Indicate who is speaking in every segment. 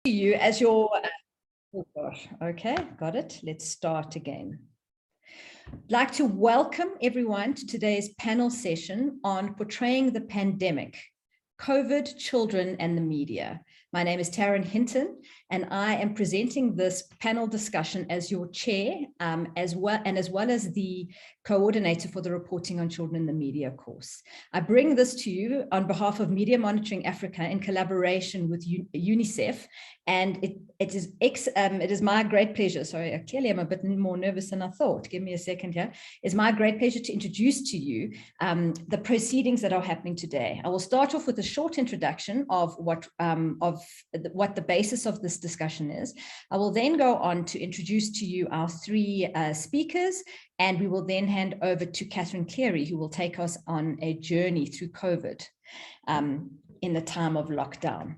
Speaker 1: you as your, oh gosh, okay, got it. Let's start again. I'd like to welcome everyone to today's panel session on Portraying the Pandemic, COVID, Children and the Media. My name is Taryn Hinton, and I am presenting this panel discussion as your chair, as well as the coordinator for the Reporting on Children in the Media course. I bring this to you on behalf of Media Monitoring Africa in collaboration with UNICEF, and it is my great pleasure. Sorry, clearly I'm a bit more nervous than I thought. Give me a second here. It's my great pleasure to introduce to you the proceedings that are happening today. I will start off with a short introduction of what the basis of this discussion is. I will then go on to introduce to you our three speakers, and we will then hand over to Catherine Cleary, who will take us on a journey through COVID in the time of lockdown.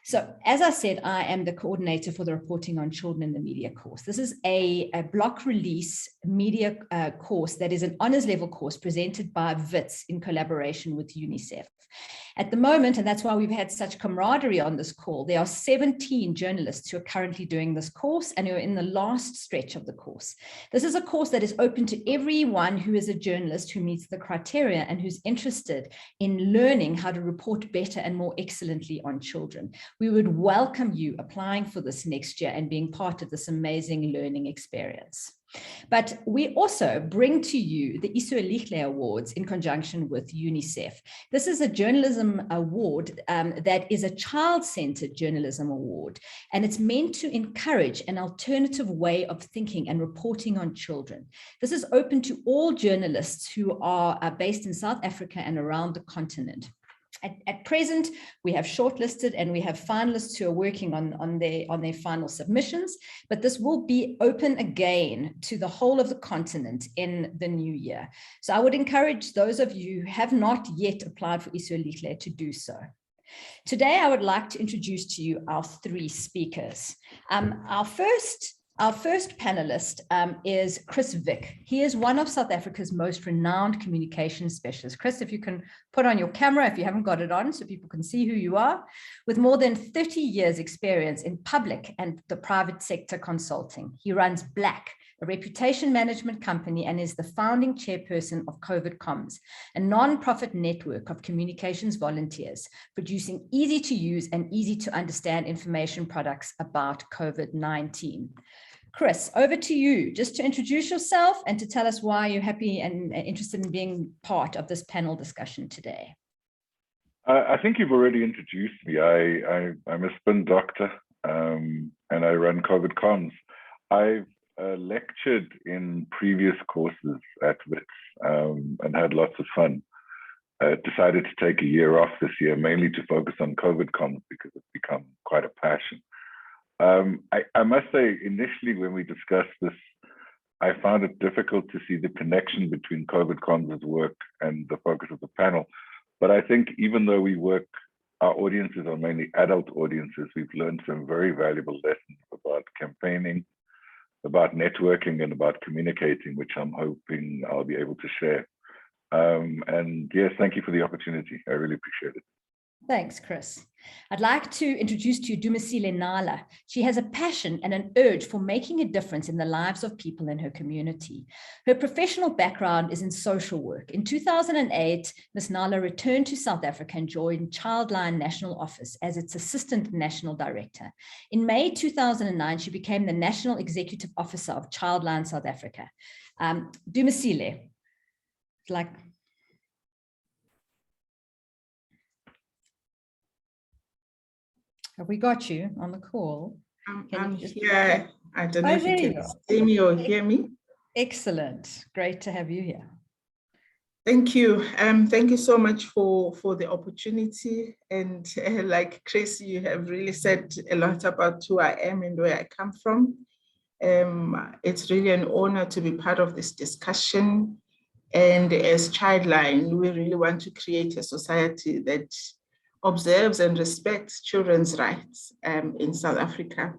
Speaker 1: So as I said, I am the coordinator for the Reporting on Children in the Media course. This is a block release media course that is an honors level course presented by Vick in collaboration with UNICEF. At the moment, and that's why we've had such camaraderie on this call, there are 17 journalists who are currently doing this course and who are in the last stretch of the course. This is a course that is open to everyone who is a journalist who meets the criteria and who's interested in learning how to report better and more excellently on children. We would welcome you applying for this next year and being part of this amazing learning experience. But we also bring to you the Isuelihle Awards in conjunction with UNICEF. This is a journalism award that is a child-centered journalism award, and it's meant to encourage an alternative way of thinking and reporting on children. This is open to all journalists who are based in South Africa and around the continent. At present, we have shortlisted and we have finalists who are working on their final submissions, but this will be open again to the whole of the continent in the new year. So I would encourage those of you who have not yet applied for Isuelihle to do so. Today, I would like to introduce to you our three speakers. Our first panelist is Chris Vick. He is one of South Africa's most renowned communication specialists. Chris, if you can put on your camera, if you haven't got it on, so people can see who you are, with more than 30 years experience in public and the private sector consulting. He runs Black, a reputation management company, and is the founding chairperson of COVID Comms, a non-profit network of communications volunteers producing easy to use and easy to understand information products about COVID-19. Chris, over to you, just to introduce yourself and to tell us why you're happy and interested in being part of this panel discussion today.
Speaker 2: I think you've already introduced me. I'm a spin doctor and I run COVID Comms. I've lectured in previous courses at Vick and had lots of fun. Decided to take a year off this year, mainly to focus on COVID Comms because it's become quite a passion. I must say, initially when we discussed this, I found it difficult to see the connection between COVID Comms' work and the focus of the panel. But I think even though our audiences are mainly adult audiences, we've learned some very valuable lessons about campaigning, about networking, and about communicating, which I'm hoping I'll be able to share. And yes, thank you for the opportunity. I really appreciate it.
Speaker 1: Thanks, Chris. I'd like to introduce to you Dumisile Nala. She has a passion and an urge for making a difference in the lives of people in her community. Her professional background is in social work. In 2008, Ms. Nala returned to South Africa and joined Childline National Office as its Assistant National Director. In May 2009, she became the National Executive Officer of Childline South Africa. Dumisile, have we got you on the call?
Speaker 3: I'm here. I don't know if you can see me or hear me.
Speaker 1: Excellent. Great to have you here.
Speaker 3: Thank you. Thank you so much for the opportunity. And like Chris, you have really said a lot about who I am and where I come from. It's really an honor to be part of this discussion. And as Childline, we really want to create a society that observes and respects children's rights in South Africa.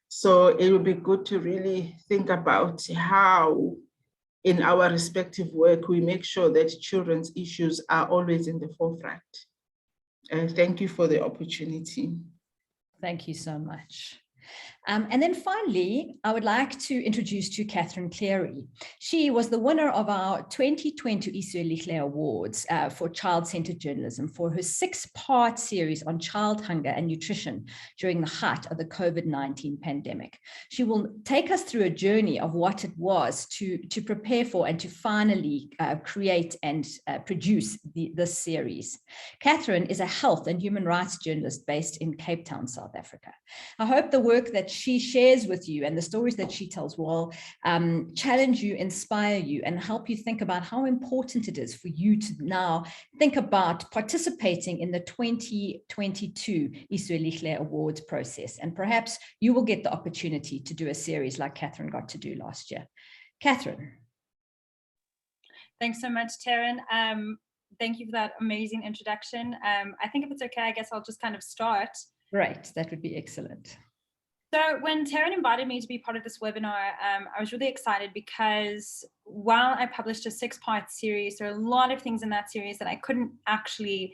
Speaker 3: So it would be good to really think about how in our respective work, we make sure that children's issues are always in the forefront. Thank you for the opportunity.
Speaker 1: Thank you so much. And then finally, I would like to introduce to you Catherine Cleary. She was the winner of our 2020 Isuelihle Awards for child-centered journalism for her 6-part series on child hunger and nutrition during the height of the COVID-19 pandemic. She will take us through a journey of what it was to prepare for and to finally create and produce this series. Catherine is a health and human rights journalist based in Cape Town, South Africa. I hope the work that she shares with you and the stories that she tells will challenge you, inspire you, and help you think about how important it is for you to now think about participating in the 2022 Isuelihle Awards process. And perhaps you will get the opportunity to do a series like Catherine got to do last year. Catherine.
Speaker 4: Thanks so much, Taryn. Thank you for that amazing introduction. I think if it's okay, I guess I'll just kind of start.
Speaker 1: Great, that would be excellent.
Speaker 4: So when Taryn invited me to be part of this webinar, I was really excited because while I published a 6-part series, there are a lot of things in that series that I couldn't actually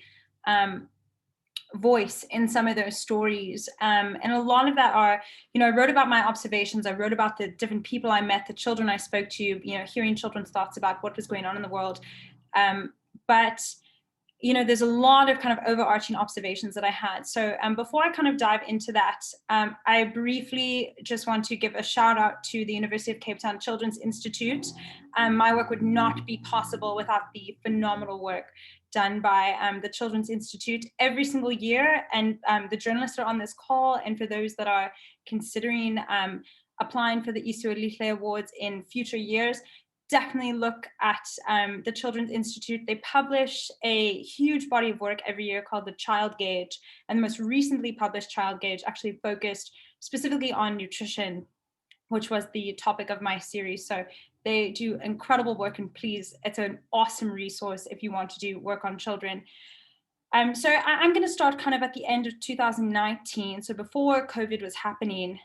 Speaker 4: voice in some of those stories. And a lot of that are, I wrote about my observations. I wrote about the different people I met, the children I spoke to, hearing children's thoughts about what was going on in the world. But there's a lot of kind of overarching observations that I had. So before I kind of dive into that, I briefly just want to give a shout out to the University of Cape Town Children's Institute. My work would not be possible without the phenomenal work done by the Children's Institute every single year. And the journalists are on this call. And for those that are considering applying for the Isuelihle Awards in future years, definitely look at the Children's Institute. They publish a huge body of work every year called the Child Gauge, and the most recently published Child Gauge actually focused specifically on nutrition, which was the topic of my series. So they do incredible work, and please, it's an awesome resource if you want to do work on children. So I'm going to start kind of at the end of 2019, so before COVID was happening.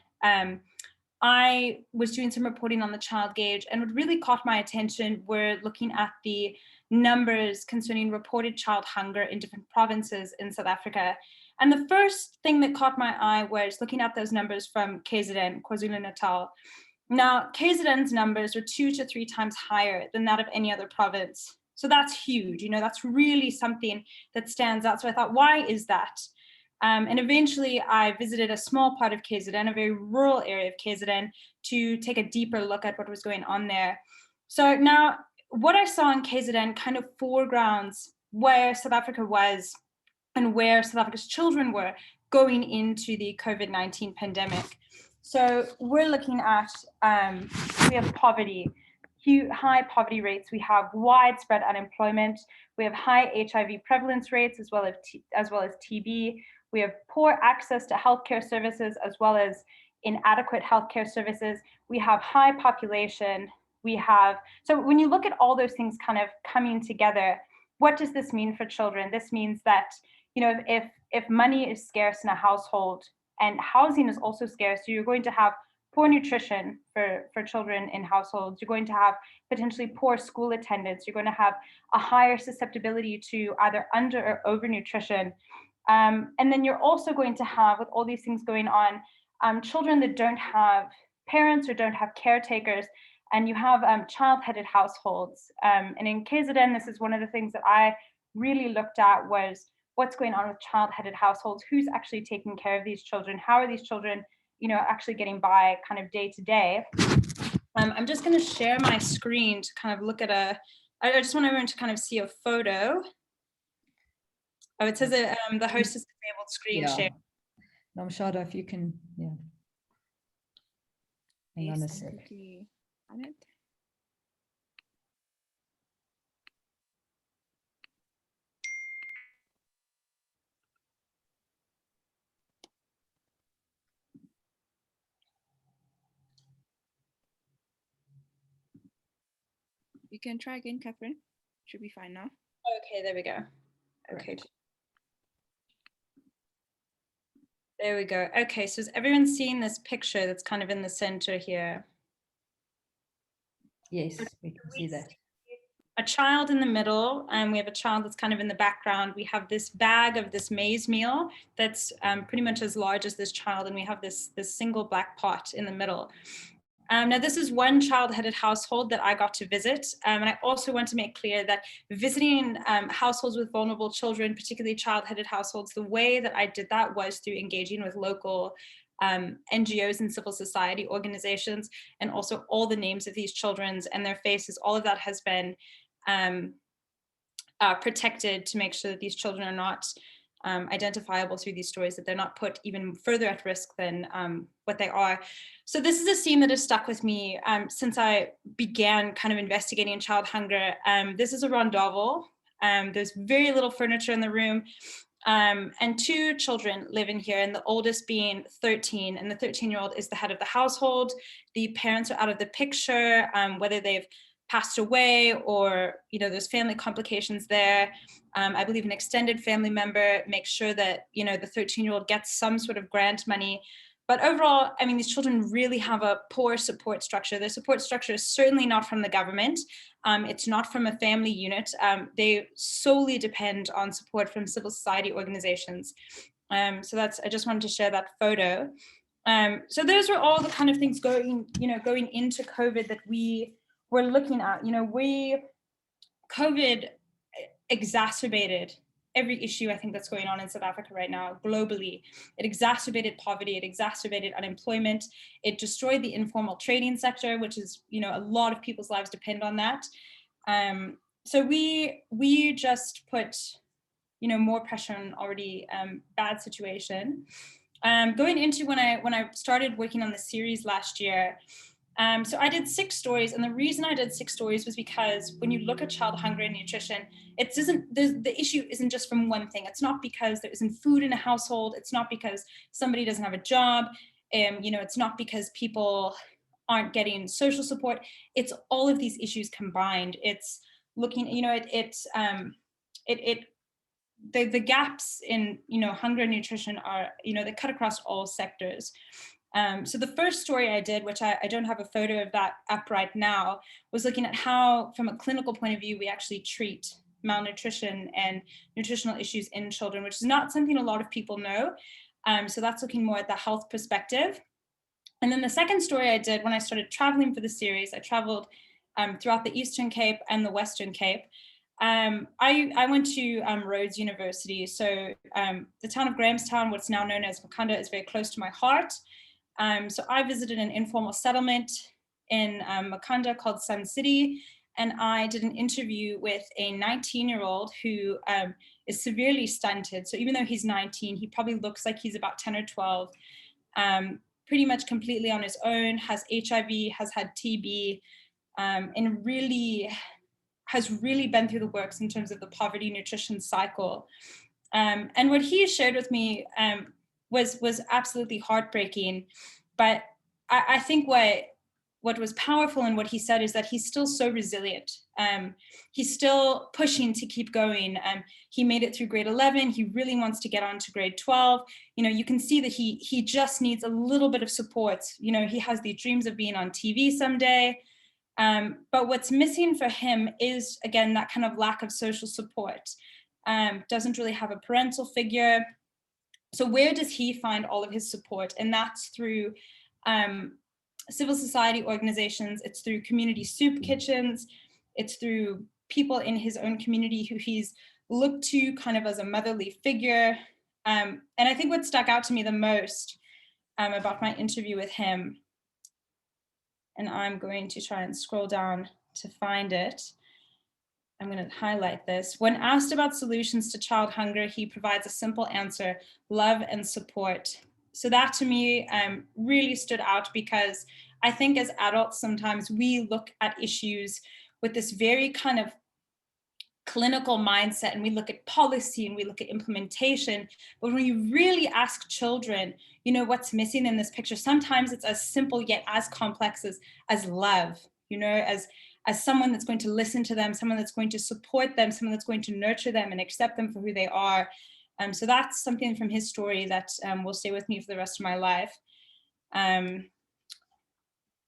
Speaker 4: I was doing some reporting on the Child Gauge, and what really caught my attention were looking at the numbers concerning reported child hunger in different provinces in South Africa. And the first thing that caught my eye was looking at those numbers from KZN, KwaZulu-Natal. Now, KZN's numbers were 2 to 3 times higher than that of any other province. So that's huge, that's really something that stands out. So I thought, why is that? And eventually I visited a small part of KZN, a very rural area of KZN, to take a deeper look at what was going on there. So now what I saw in KZN kind of foregrounds where South Africa was and where South Africa's children were going into the COVID-19 pandemic. So we're looking at, we have poverty, high poverty rates, we have widespread unemployment, we have high HIV prevalence rates as well as TB. We have poor access to healthcare services as well as inadequate healthcare services. We have high population. So when you look at all those things kind of coming together, what does this mean for children? This means that, if money is scarce in a household and housing is also scarce, so you're going to have poor nutrition for children in households. You're going to have potentially poor school attendance. You're going to have a higher susceptibility to either under or over nutrition. And then you're also going to have, with all these things going on, children that don't have parents or don't have caretakers, and you have child-headed households. And in KZN, this is one of the things that I really looked at was what's going on with child-headed households, who's actually taking care of these children, how are these children, actually getting by kind of day to day. I'm just going to share my screen to kind of look at I just want everyone to kind of see a photo. Oh, it says that the host has enabled screen share.
Speaker 1: Namshada, if you can, Hang on a sec.
Speaker 5: On it. You can try again, Catherine. Should be fine now.
Speaker 4: Okay, there we go. Okay. There we go. Okay, so is everyone seeing this picture that's kind of in the center here?
Speaker 1: Yes, we can see that.
Speaker 4: a child in the middle, and we have a child that's kind of in the background. We have this bag of this maize meal that's pretty much as large as this child, and we have this single black pot in the middle. Now, this is one child-headed household that I got to visit. And I also want to make clear that visiting households with vulnerable children, particularly child-headed households, the way that I did that was through engaging with local NGOs and civil society organizations, and also all the names of these children and their faces. All of that has been protected to make sure that these children are not identifiable through these stories, that they're not put even further at risk than what they are. So this is a scene that has stuck with me since I began kind of investigating child hunger. This is a rondovel. There's very little furniture in the room. And two children live in here, and the oldest being 13, and the 13-year-old is the head of the household. The parents are out of the picture, whether they've passed away or, you know, there's family complications there. I believe an extended family member makes sure that, you know, the 13-year-old gets some sort of grant money. But overall, I mean, these children really have a poor support structure. Their support structure is certainly not from the government. It's not from a family unit. They solely depend on support from civil society organizations. So that's, I just wanted to share that photo. So those were all the kind of things going into COVID that we were looking at. You know, COVID exacerbated every issue I think that's going on in South Africa right now, globally. It exacerbated poverty, it exacerbated unemployment, it destroyed the informal trading sector, which is, you know, a lot of people's lives depend on that. So we just put, you know, more pressure on already bad situation. Going into when I started working on the series last year, so I did 6 stories, and the reason I did 6 stories was because when you look at child hunger and nutrition, the issue isn't just from one thing. It's not because there isn't food in a household. It's not because somebody doesn't have a job. You know, it's not because people aren't getting social support. It's all of these issues combined. It's looking, you know, the gaps in, you know, hunger and nutrition are, you know, they cut across all sectors. So the first story I did, which I don't have a photo of that up right now, was looking at how, from a clinical point of view, we actually treat malnutrition and nutritional issues in children, which is not something a lot of people know. So that's looking more at the health perspective. And then the second story I did when I started traveling for the series, I traveled throughout the Eastern Cape and the Western Cape. I went to Rhodes University. So the town of Grahamstown, what's now known as Makanda, is very close to my heart. So I visited an informal settlement in Makanda called Sun City, and I did an interview with a 19-year-old who is severely stunted. So even though he's 19, he probably looks like he's about 10 or 12, pretty much completely on his own, has HIV, has had TB, and really has really been through the works in terms of the poverty nutrition cycle. And what he shared with me was absolutely heartbreaking. But I think what was powerful in what he said is that he's still so resilient. He's still pushing to keep going. He made it through grade 11. He really wants to get on to grade 12. You know, you can see that he just needs a little bit of support. You know, he has these dreams of being on TV someday. But what's missing for him is, again, that kind of lack of social support. Doesn't really have a parental figure. So where does he find all of his support? And that's through civil society organizations. It's through community soup kitchens. It's through people in his own community who he's looked to kind of as a motherly figure. And I think what stuck out to me the most about my interview with him, and I'm going to try and scroll down to find it. I'm going to highlight this. When asked about solutions to child hunger, he provides a simple answer: love and support. So that to me really stood out, because I think as adults, sometimes we look at issues with this very kind of clinical mindset, and we look at policy and we look at implementation. But when you really ask children, you know, what's missing in this picture, sometimes it's as simple yet as complex as love, you know, as someone that's going to listen to them, someone that's going to support them, someone that's going to nurture them and accept them for who they are. So that's something from his story that will stay with me for the rest of my life.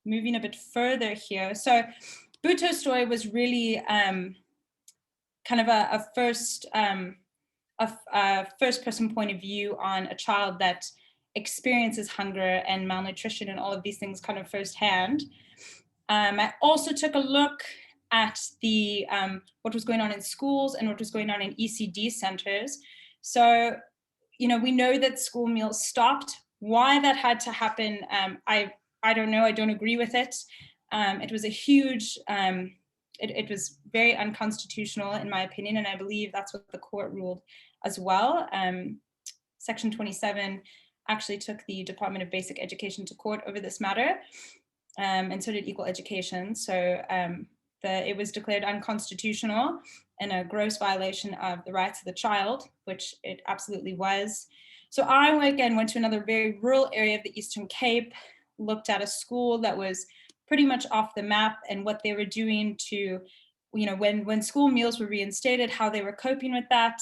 Speaker 4: Moving a bit further here. So Buto's story was really kind of a first person point of view on a child that experiences hunger and malnutrition and all of these things kind of firsthand. I also took a look at the what was going on in schools and what was going on in ECD centers. So, we know that school meals stopped. Why that had to happen, I don't know. I don't agree with it. It was a huge, it was very unconstitutional in my opinion, and I believe that's what the court ruled as well. Section 27 actually took the Department of Basic Education to court over this matter, and so did Equal Education. So it was declared unconstitutional and a gross violation of the rights of the child, which it absolutely was. So I, again, went to another very rural area of the Eastern Cape, looked at a school that was pretty much off the map and what they were doing to, when school meals were reinstated, how they were coping with that.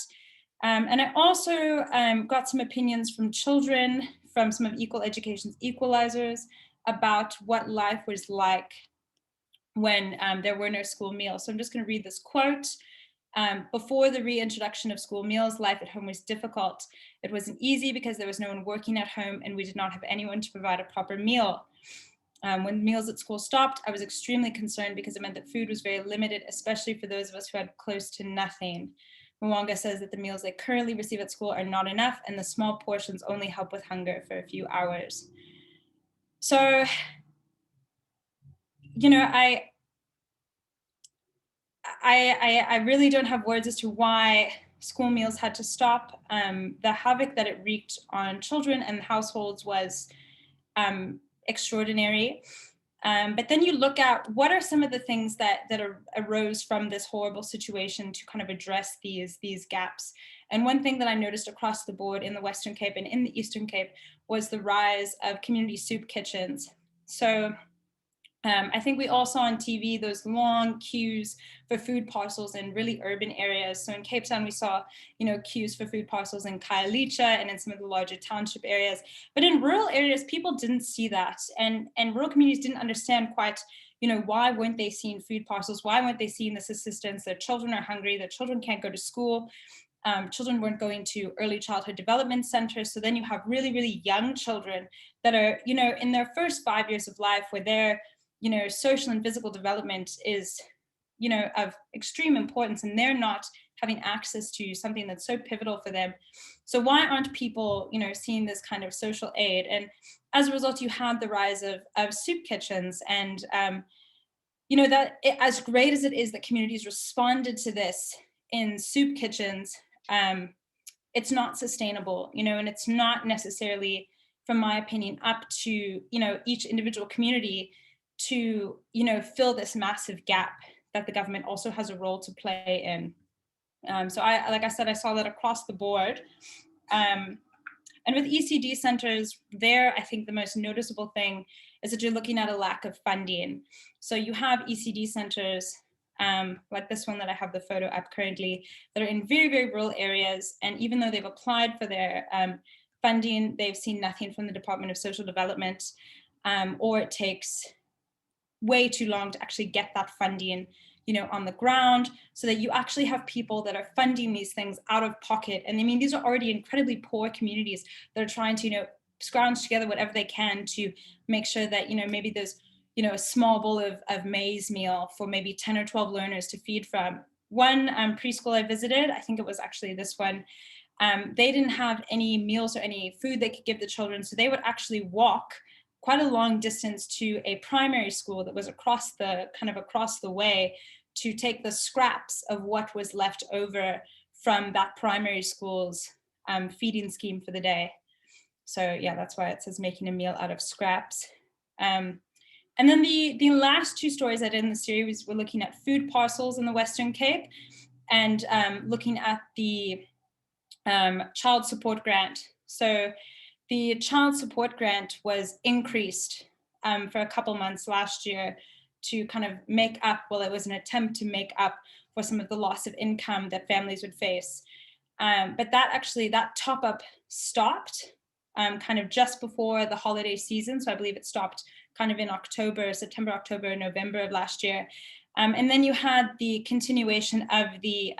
Speaker 4: And I also got some opinions from children, from some of Equal Education's equalizers, about what life was like when there were no school meals. So I'm just going to read this quote. Before the reintroduction of school meals, life at home was difficult. It wasn't easy because there was no one working at home and we did not have anyone to provide a proper meal. When meals at school stopped, I was extremely concerned because it meant that food was very limited, especially for those of us who had close to nothing. Mwanga says that the meals they currently receive at school are not enough and the small portions only help with hunger for a few hours. So, I really don't have words as to why school meals had to stop. The havoc that it wreaked on children and households was extraordinary. But then you look at what are some of the things that arose from this horrible situation to kind of address these gaps. And one thing that I noticed across the board in the Western Cape and in the Eastern Cape was the rise of community soup kitchens. So I think we all saw on TV those long queues for food parcels in really urban areas. So in Cape Town, we saw, queues for food parcels in Khayelitsha and in some of the larger township areas. But in rural areas, people didn't see that. And rural communities didn't understand quite, why weren't they seeing food parcels? Why weren't they seeing this assistance? Their children are hungry, their children can't go to school. Children weren't going to early childhood development centers. So then you have really, really young children that are, in their first 5 years of life where they're, social and physical development is, of extreme importance, and they're not having access to something that's so pivotal for them. So why aren't people, seeing this kind of social aid? And as a result, you had the rise of soup kitchens, and, as great as it is that communities responded to this in soup kitchens, it's not sustainable, and it's not necessarily, from my opinion, up to, each individual community to, fill this massive gap that the government also has a role to play in. So like I said, I saw that across the board. And with ECD centers there, I think the most noticeable thing is that you're looking at a lack of funding. So you have ECD centers like this one that I have the photo up currently, that are in very, very rural areas. And even though they've applied for their funding, they've seen nothing from the Department of Social Development, or it takes way too long to actually get that funding, on the ground, so that you actually have people that are funding these things out of pocket. And I mean, these are already incredibly poor communities that are trying to, scrounge together whatever they can to make sure that, maybe there's, a small bowl of maize meal for maybe 10 or 12 learners to feed from. One preschool I visited, I think it was actually this one, they didn't have any meals or any food they could give the children. So they would actually walk quite a long distance to a primary school that was across the way to take the scraps of what was left over from that primary school's feeding scheme for the day. So yeah, that's why it says making a meal out of scraps. And then the last two stories I did in the series were looking at food parcels in the Western Cape and looking at the child support grant. So the child support grant was increased for a couple months last year to kind of make up, well, it was an attempt to make up for some of the loss of income that families would face. But that top up stopped kind of just before the holiday season. So I believe it stopped kind of in September, October, November of last year. And then you had the continuation of the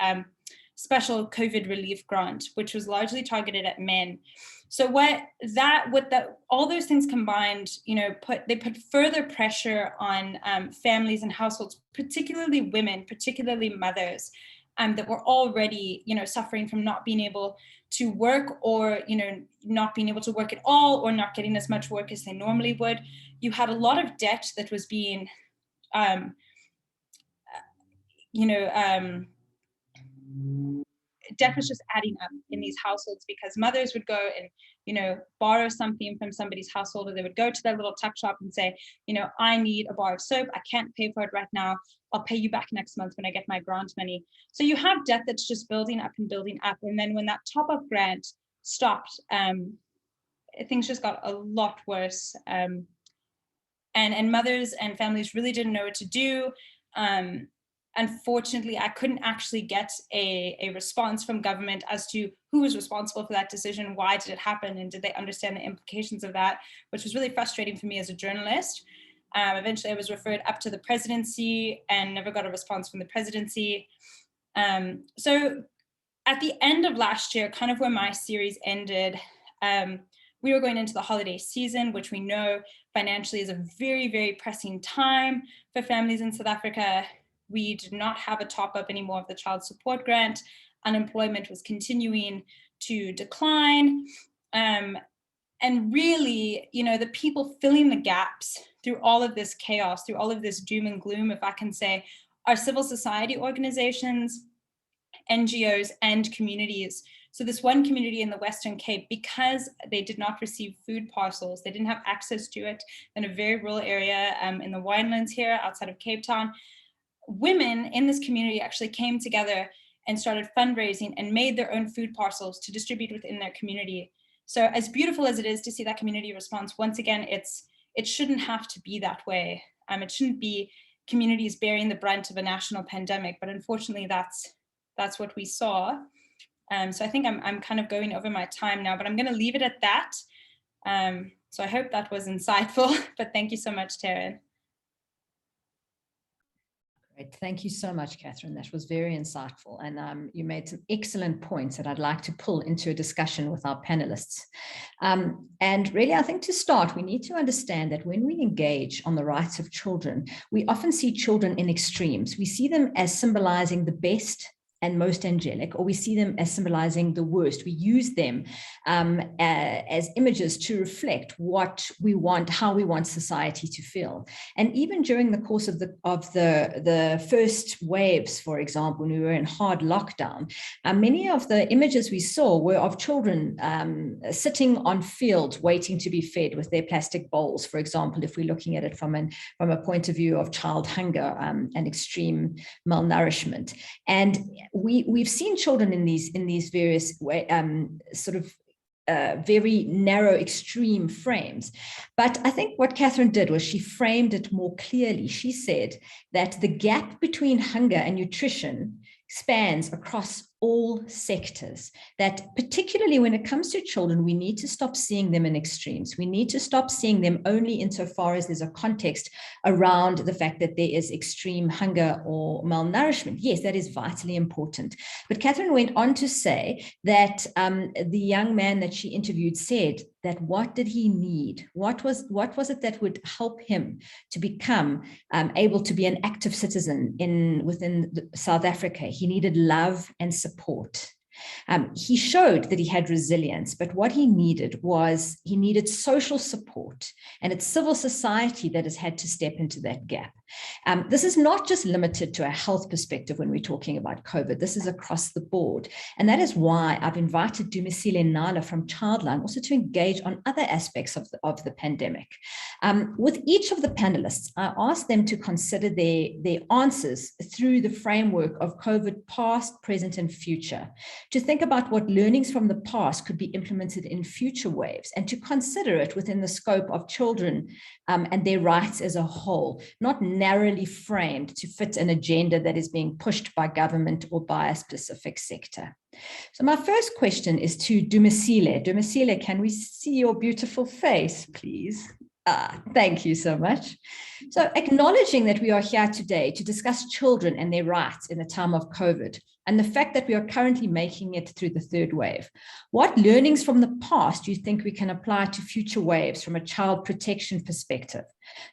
Speaker 4: special COVID relief grant, which was largely targeted at men. So all those things combined, they put further pressure on families and households, particularly women, particularly mothers, that were already, suffering from not being able to work, or, not being able to work at all, or not getting as much work as they normally would. You had a lot of debt that was being, debt was just adding up in these households, because mothers would go and, borrow something from somebody's household, or they would go to their little tuck shop and say, I need a bar of soap. I can't pay for it right now. I'll pay you back next month when I get my grant money. So you have debt that's just building up and building up. And then when that top-up grant stopped, things just got a lot worse. And mothers and families really didn't know what to do. Unfortunately, I couldn't actually get a response from government as to who was responsible for that decision, why did it happen, and did they understand the implications of that, which was really frustrating for me as a journalist. Eventually, I was referred up to the presidency and never got a response from the presidency. So at the end of last year, kind of where my series ended, we were going into the holiday season, which we know financially is a very, very pressing time for families in South Africa. We did not have a top-up anymore of the child support grant. Unemployment was continuing to decline. And really, the people filling the gaps through all of this chaos, through all of this doom and gloom, if I can say, are civil society organizations, NGOs, and communities. So this one community in the Western Cape, because they did not receive food parcels, they didn't have access to it in a very rural area in the winelands here outside of Cape Town. Women in this community actually came together and started fundraising and made their own food parcels to distribute within their community. So as beautiful as it is to see that community response, once again, it shouldn't have to be that way. It shouldn't be communities bearing the brunt of a national pandemic, but unfortunately that's what we saw. So I think I'm kind of going over my time now, but I'm going to leave it at that. So I hope that was insightful, but thank you so much, Taryn.
Speaker 1: Great. Thank you so much, Catherine. That was very insightful. And you made some excellent points that I'd like to pull into a discussion with our panelists. And really, I think to start, we need to understand that when we engage on the rights of children, we often see children in extremes. We see them as symbolizing the best and most angelic, or we see them as symbolizing the worst. We use them as images to reflect what we want, how we want society to feel. And even during the course of the first waves, for example, when we were in hard lockdown, many of the images we saw were of children sitting on fields waiting to be fed with their plastic bowls, for example, if we're looking at it from a point of view of child hunger and extreme malnourishment. And we've seen children in these various very narrow extreme frames. But I think what Catherine did was she framed it more clearly. She said that the gap between hunger and nutrition spans across all sectors, that particularly when it comes to children, we need to stop seeing them in extremes. We need to stop seeing them only insofar as there's a context around the fact that there is extreme hunger or malnourishment. Yes, that is vitally important. But Catherine went on to say that the young man that she interviewed said that what did he need? What was it that would help him to become able to be an active citizen within South Africa? He needed love and support. He showed that he had resilience, but what he needed social support, and it's civil society that has had to step into that gap. This is not just limited to a health perspective when we're talking about COVID. This is across the board. And that is why I've invited Dumisile Nala from Childline also to engage on other aspects of the pandemic. With each of the panelists, I asked them to consider their answers through the framework of COVID past, present, and future, to think about what learnings from the past could be implemented in future waves, and to consider it within the scope of children and their rights as a whole, not narrowly framed to fit an agenda that is being pushed by government or by a specific sector. So my first question is to Dumisile. Dumisile, can we see your beautiful face, please? Thank you so much. So acknowledging that we are here today to discuss children and their rights in the time of COVID and the fact that we are currently making it through the third wave, what learnings from the past do you think we can apply to future waves from a child protection perspective?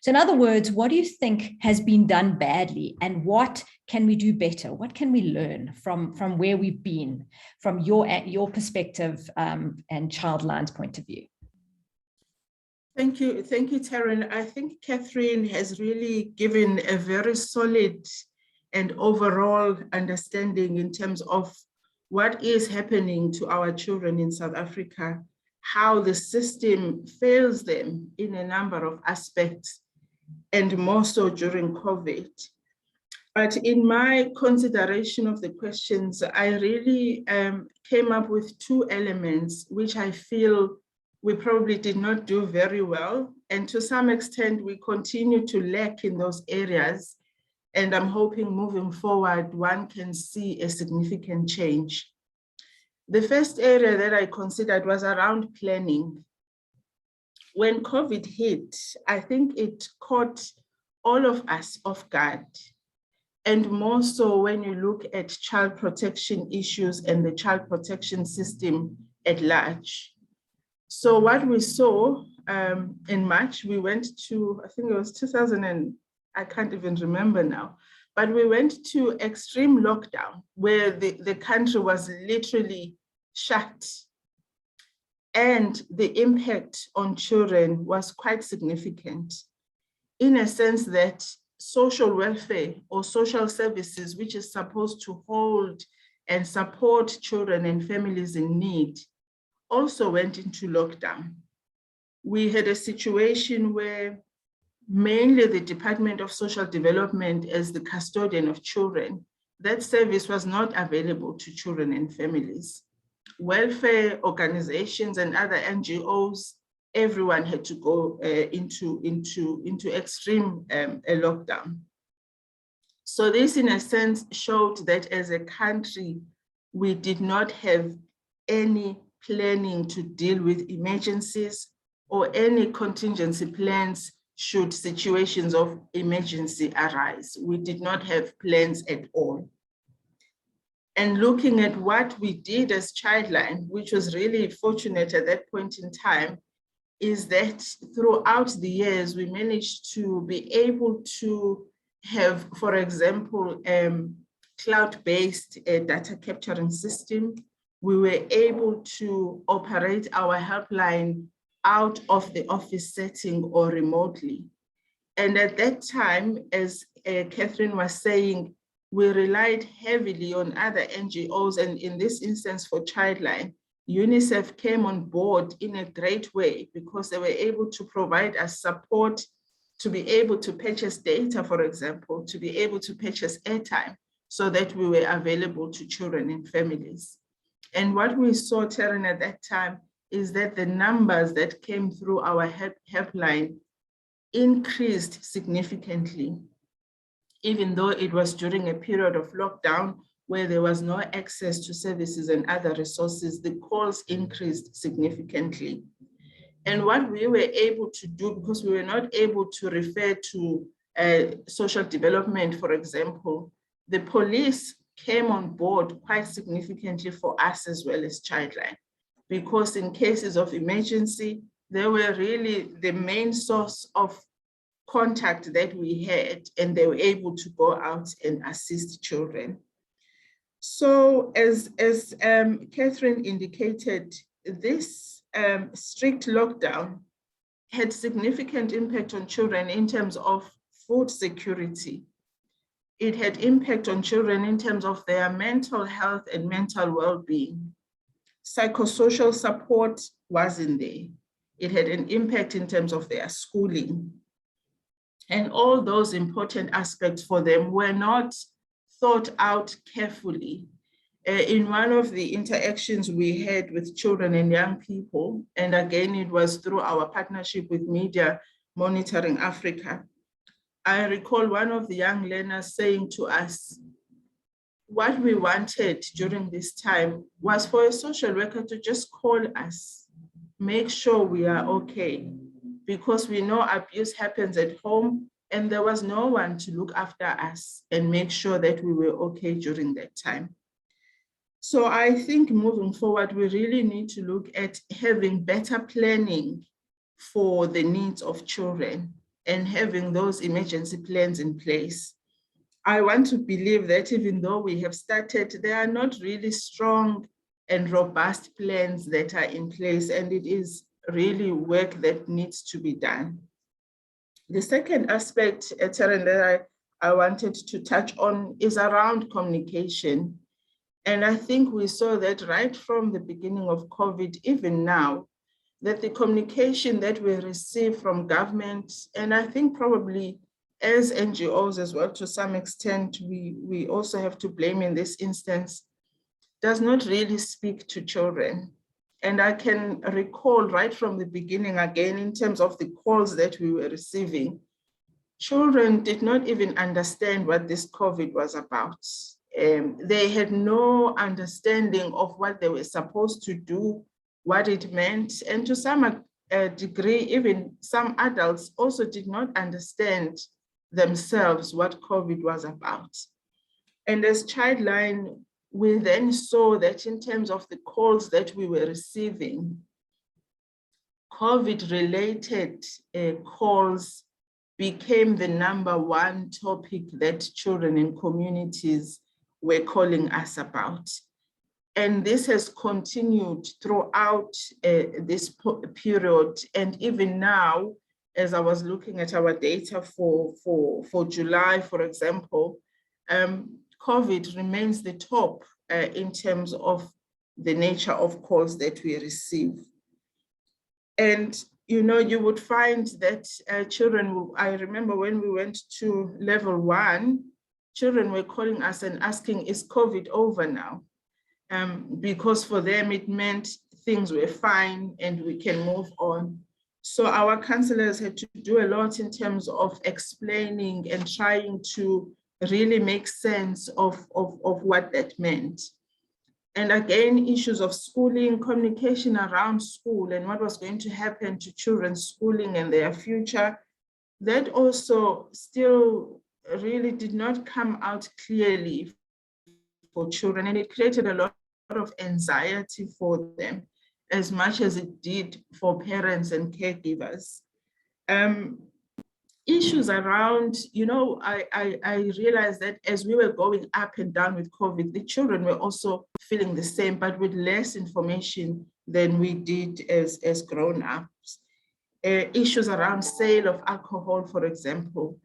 Speaker 1: So in other words, what do you think has been done badly and what can we do better? What can we learn from where we've been, from your perspective and Childline's point of view?
Speaker 3: Thank you, Taryn. I think Catherine has really given a very solid and overall understanding in terms of what is happening to our children in South Africa, how the system fails them in a number of aspects, and more so during COVID. But in my consideration of the questions, I really came up with two elements which I feel we probably did not do very well. And to some extent, we continue to lack in those areas. And I'm hoping moving forward, one can see a significant change. The first area that I considered was around planning. When COVID hit, I think it caught all of us off guard. And more so when you look at child protection issues and the child protection system at large. So what we saw in March, we went to, I think it was 2000 and I can't even remember now, but we went to extreme lockdown where the country was literally shut. And the impact on children was quite significant in a sense that social welfare or social services, which is supposed to hold and support children and families in need, also went into lockdown. We had a situation where mainly the Department of Social Development, as the custodian of children, that service was not available to children and families. Welfare organizations and other NGOs, everyone had to go into extreme lockdown. So this, in a sense, showed that as a country, we did not have any planning to deal with emergencies or any contingency plans should situations of emergency arise. We did not have plans at all. And looking at what we did as Childline, which was really fortunate at that point in time, is that throughout the years, we managed to be able to have, for example, cloud-based data capturing system. We were able to operate our helpline out of the office setting or remotely. And at that time, as Catherine was saying, we relied heavily on other NGOs, and in this instance for Childline, UNICEF came on board in a great way because they were able to provide us support to be able to purchase data, for example, to be able to purchase airtime so that we were available to children and families. And what we saw, Taryn, at that time is that the numbers that came through our helpline increased significantly, even though it was during a period of lockdown where there was no access to services and other resources, the calls increased significantly. And what we were able to do, because we were not able to refer to social development, for example, the police came on board quite significantly for us as well as Childline, because in cases of emergency, they were really the main source of contact that we had, and they were able to go out and assist children. So as Catherine indicated, this strict lockdown had significant impact on children in terms of food security. It had impact on children in terms of their mental health and mental well-being. Psychosocial support wasn't there. It had an impact in terms of their schooling. And all those important aspects for them were not thought out carefully. In one of the interactions we had with children and young people, and again, it was through our partnership with Media Monitoring Africa, I recall one of the young learners saying to us, what we wanted during this time was for a social worker to just call us, make sure we are okay, because we know abuse happens at home, and there was no one to look after us and make sure that we were okay during that time. So I think moving forward, we really need to look at having better planning for the needs of children and having those emergency plans in place. I want to believe that even though we have started, there are not really strong and robust plans that are in place, and it is really work that needs to be done. The second aspect, Taryn, that I wanted to touch on is around communication. And I think we saw that right from the beginning of COVID, even now, that the communication that we receive from government, and I think probably as NGOs as well, to some extent, we also have to blame in this instance, does not really speak to children. And I can recall right from the beginning, again, in terms of the calls that we were receiving, children did not even understand what this COVID was about. They had no understanding of what they were supposed to do, what it meant. And to some degree, even some adults also did not understand themselves what COVID was about. And as Childline, we then saw that in terms of the calls that we were receiving, COVID-related calls became the #1 topic that children and communities were calling us about. And this has continued throughout this period. And even now, as I was looking at our data for July, for example, COVID remains the top in terms of the nature of calls that we receive. And you would find that children, I remember when we went to level 1, children were calling us and asking, is COVID over now? Because for them it meant things were fine and we can move on. So our counselors had to do a lot in terms of explaining and trying to really make sense of what that meant. And again, issues of schooling, communication around school and what was going to happen to children's schooling and their future, that also still really did not come out clearly for children. And it created a lot of anxiety for them, as much as it did for parents and caregivers. Issues around, I realized that as we were going up and down with COVID, the children were also feeling the same, but with less information than we did as grown-ups. Issues around sale of alcohol, for example.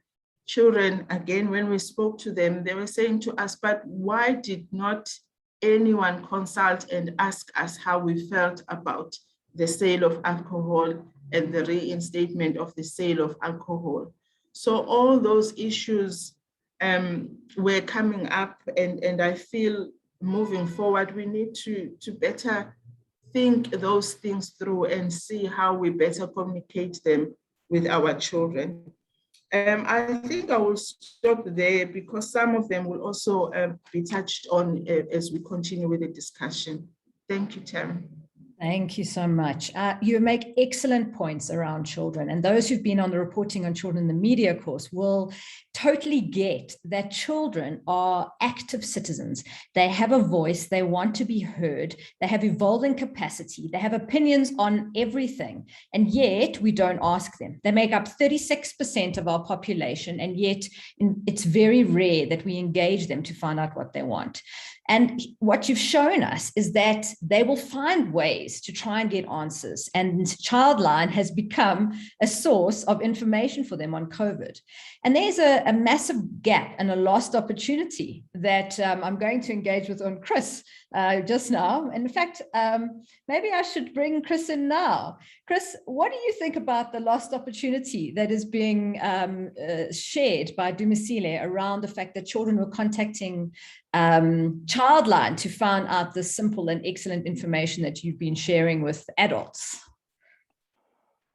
Speaker 3: Children, again, when we spoke to them, they were saying to us, but why did not anyone consult and ask us how we felt about the sale of alcohol and the reinstatement of the sale of alcohol? So all those issues were coming up, and I feel moving forward, we need to better think those things through and see how we better communicate them with our children. I think I will stop there because some of them will also be touched on as we continue with the discussion. Thank you, Tam.
Speaker 1: Thank you so much. You make excellent points around children, and those who've been on the Reporting on Children in the Media course will totally get that children are active citizens. They have a voice, they want to be heard, they have evolving capacity, they have opinions on everything, and yet we don't ask them. They make up 36% of our population, and yet it's very rare that we engage them to find out what they want. And what you've shown us is that they will find ways to try and get answers. And Childline has become a source of information for them on COVID. And there's a massive gap and a lost opportunity that I'm going to engage with on Chris just now. And in fact, maybe I should bring Chris in now. Chris, what do you think about the lost opportunity that is being shared by Dumisile around the fact that children were contacting Childline to find out the simple and excellent information that you've been sharing with adults?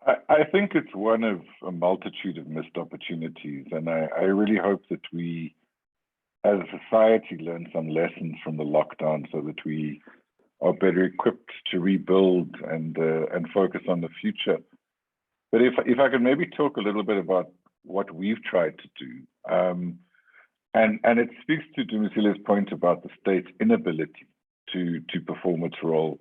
Speaker 2: I think it's one of a multitude of missed opportunities, and I really hope that we, as a society, learn some lessons from the lockdown so that we are better equipped to rebuild and focus on the future. But if I could maybe talk a little bit about what we've tried to do, and it speaks to Dumisili's point about the state's inability to perform its role.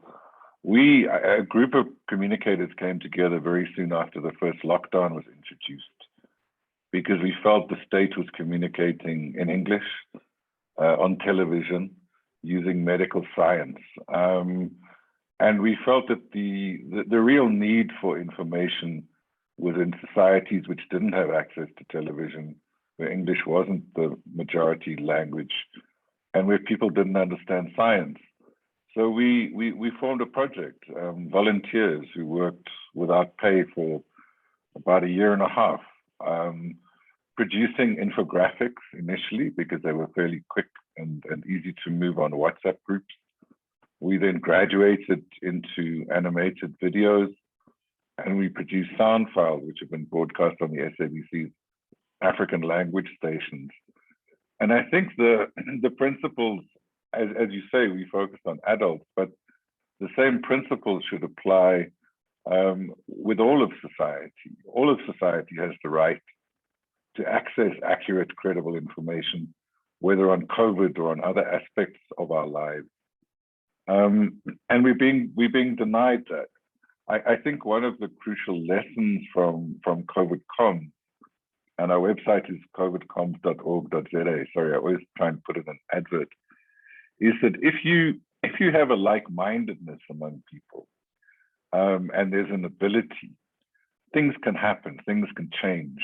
Speaker 2: A group of communicators came together very soon after the first lockdown was introduced, because we felt the state was communicating in English on television using medical science. And we felt that the real need for information was in societies which didn't have access to television, where English wasn't the majority language, and where people didn't understand science. So we formed a project, volunteers who worked without pay for about a year and a half, producing infographics initially because they were fairly quick and easy to move on WhatsApp groups. We then graduated into animated videos, and we produced sound files which have been broadcast on the SABC's African language stations. And I think the principles, as you say, we focused on adults, but the same principles should apply with all of society. All of society has the right to access accurate, credible information, whether on COVID or on other aspects of our lives. And we're being denied that. I think one of the crucial lessons from COVID comms, and our website is covidcoms.org.za. Sorry, I always try and put it in an advert, is that if you have a like-mindedness among people, and there's an ability, things can happen, things can change.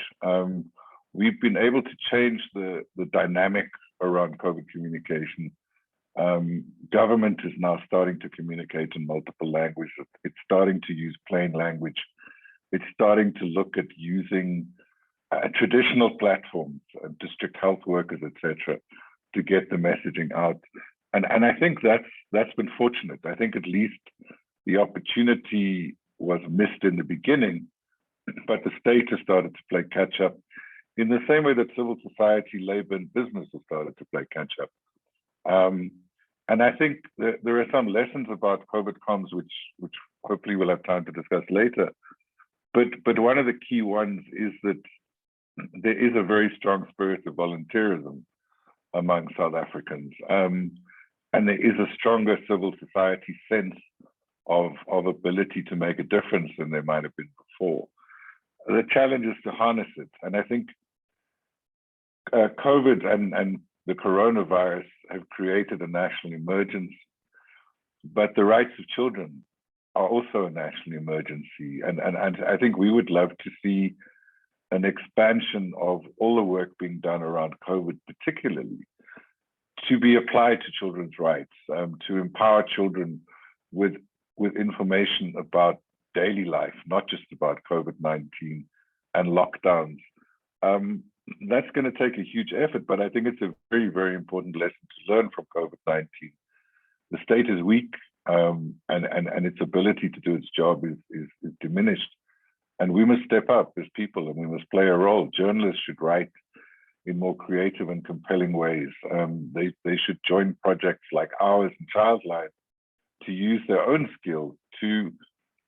Speaker 2: We've been able to change the dynamic around COVID communication. Government is now starting to communicate in multiple languages. It's starting to use plain language. It's starting to look at using traditional platforms, district health workers, etc., to get the messaging out. And I think that's been fortunate. I think at least the opportunity was missed in the beginning, but the state has started to play catch up in the same way that civil society, labor, and business have started to play catch up. And I think there are some lessons about COVID comms, which hopefully we'll have time to discuss later. But one of the key ones is that there is a very strong spirit of volunteerism among South Africans. And there is a stronger civil society sense of ability to make a difference than there might have been before. The challenge is to harness it. And I think COVID and the coronavirus have created a national emergency, but the rights of children are also a national emergency. And I think we would love to see an expansion of all the work being done around COVID, particularly, to be applied to children's rights, to empower children with information about daily life, not just about COVID-19 and lockdowns. That's going to take a huge effort, but I think it's a very, very important lesson to learn from COVID-19. The state is weak, and its ability to do its job is diminished. And we must step up as people, and we must play a role. Journalists should write in more creative and compelling ways. They should join projects like ours and Childline to use their own skills to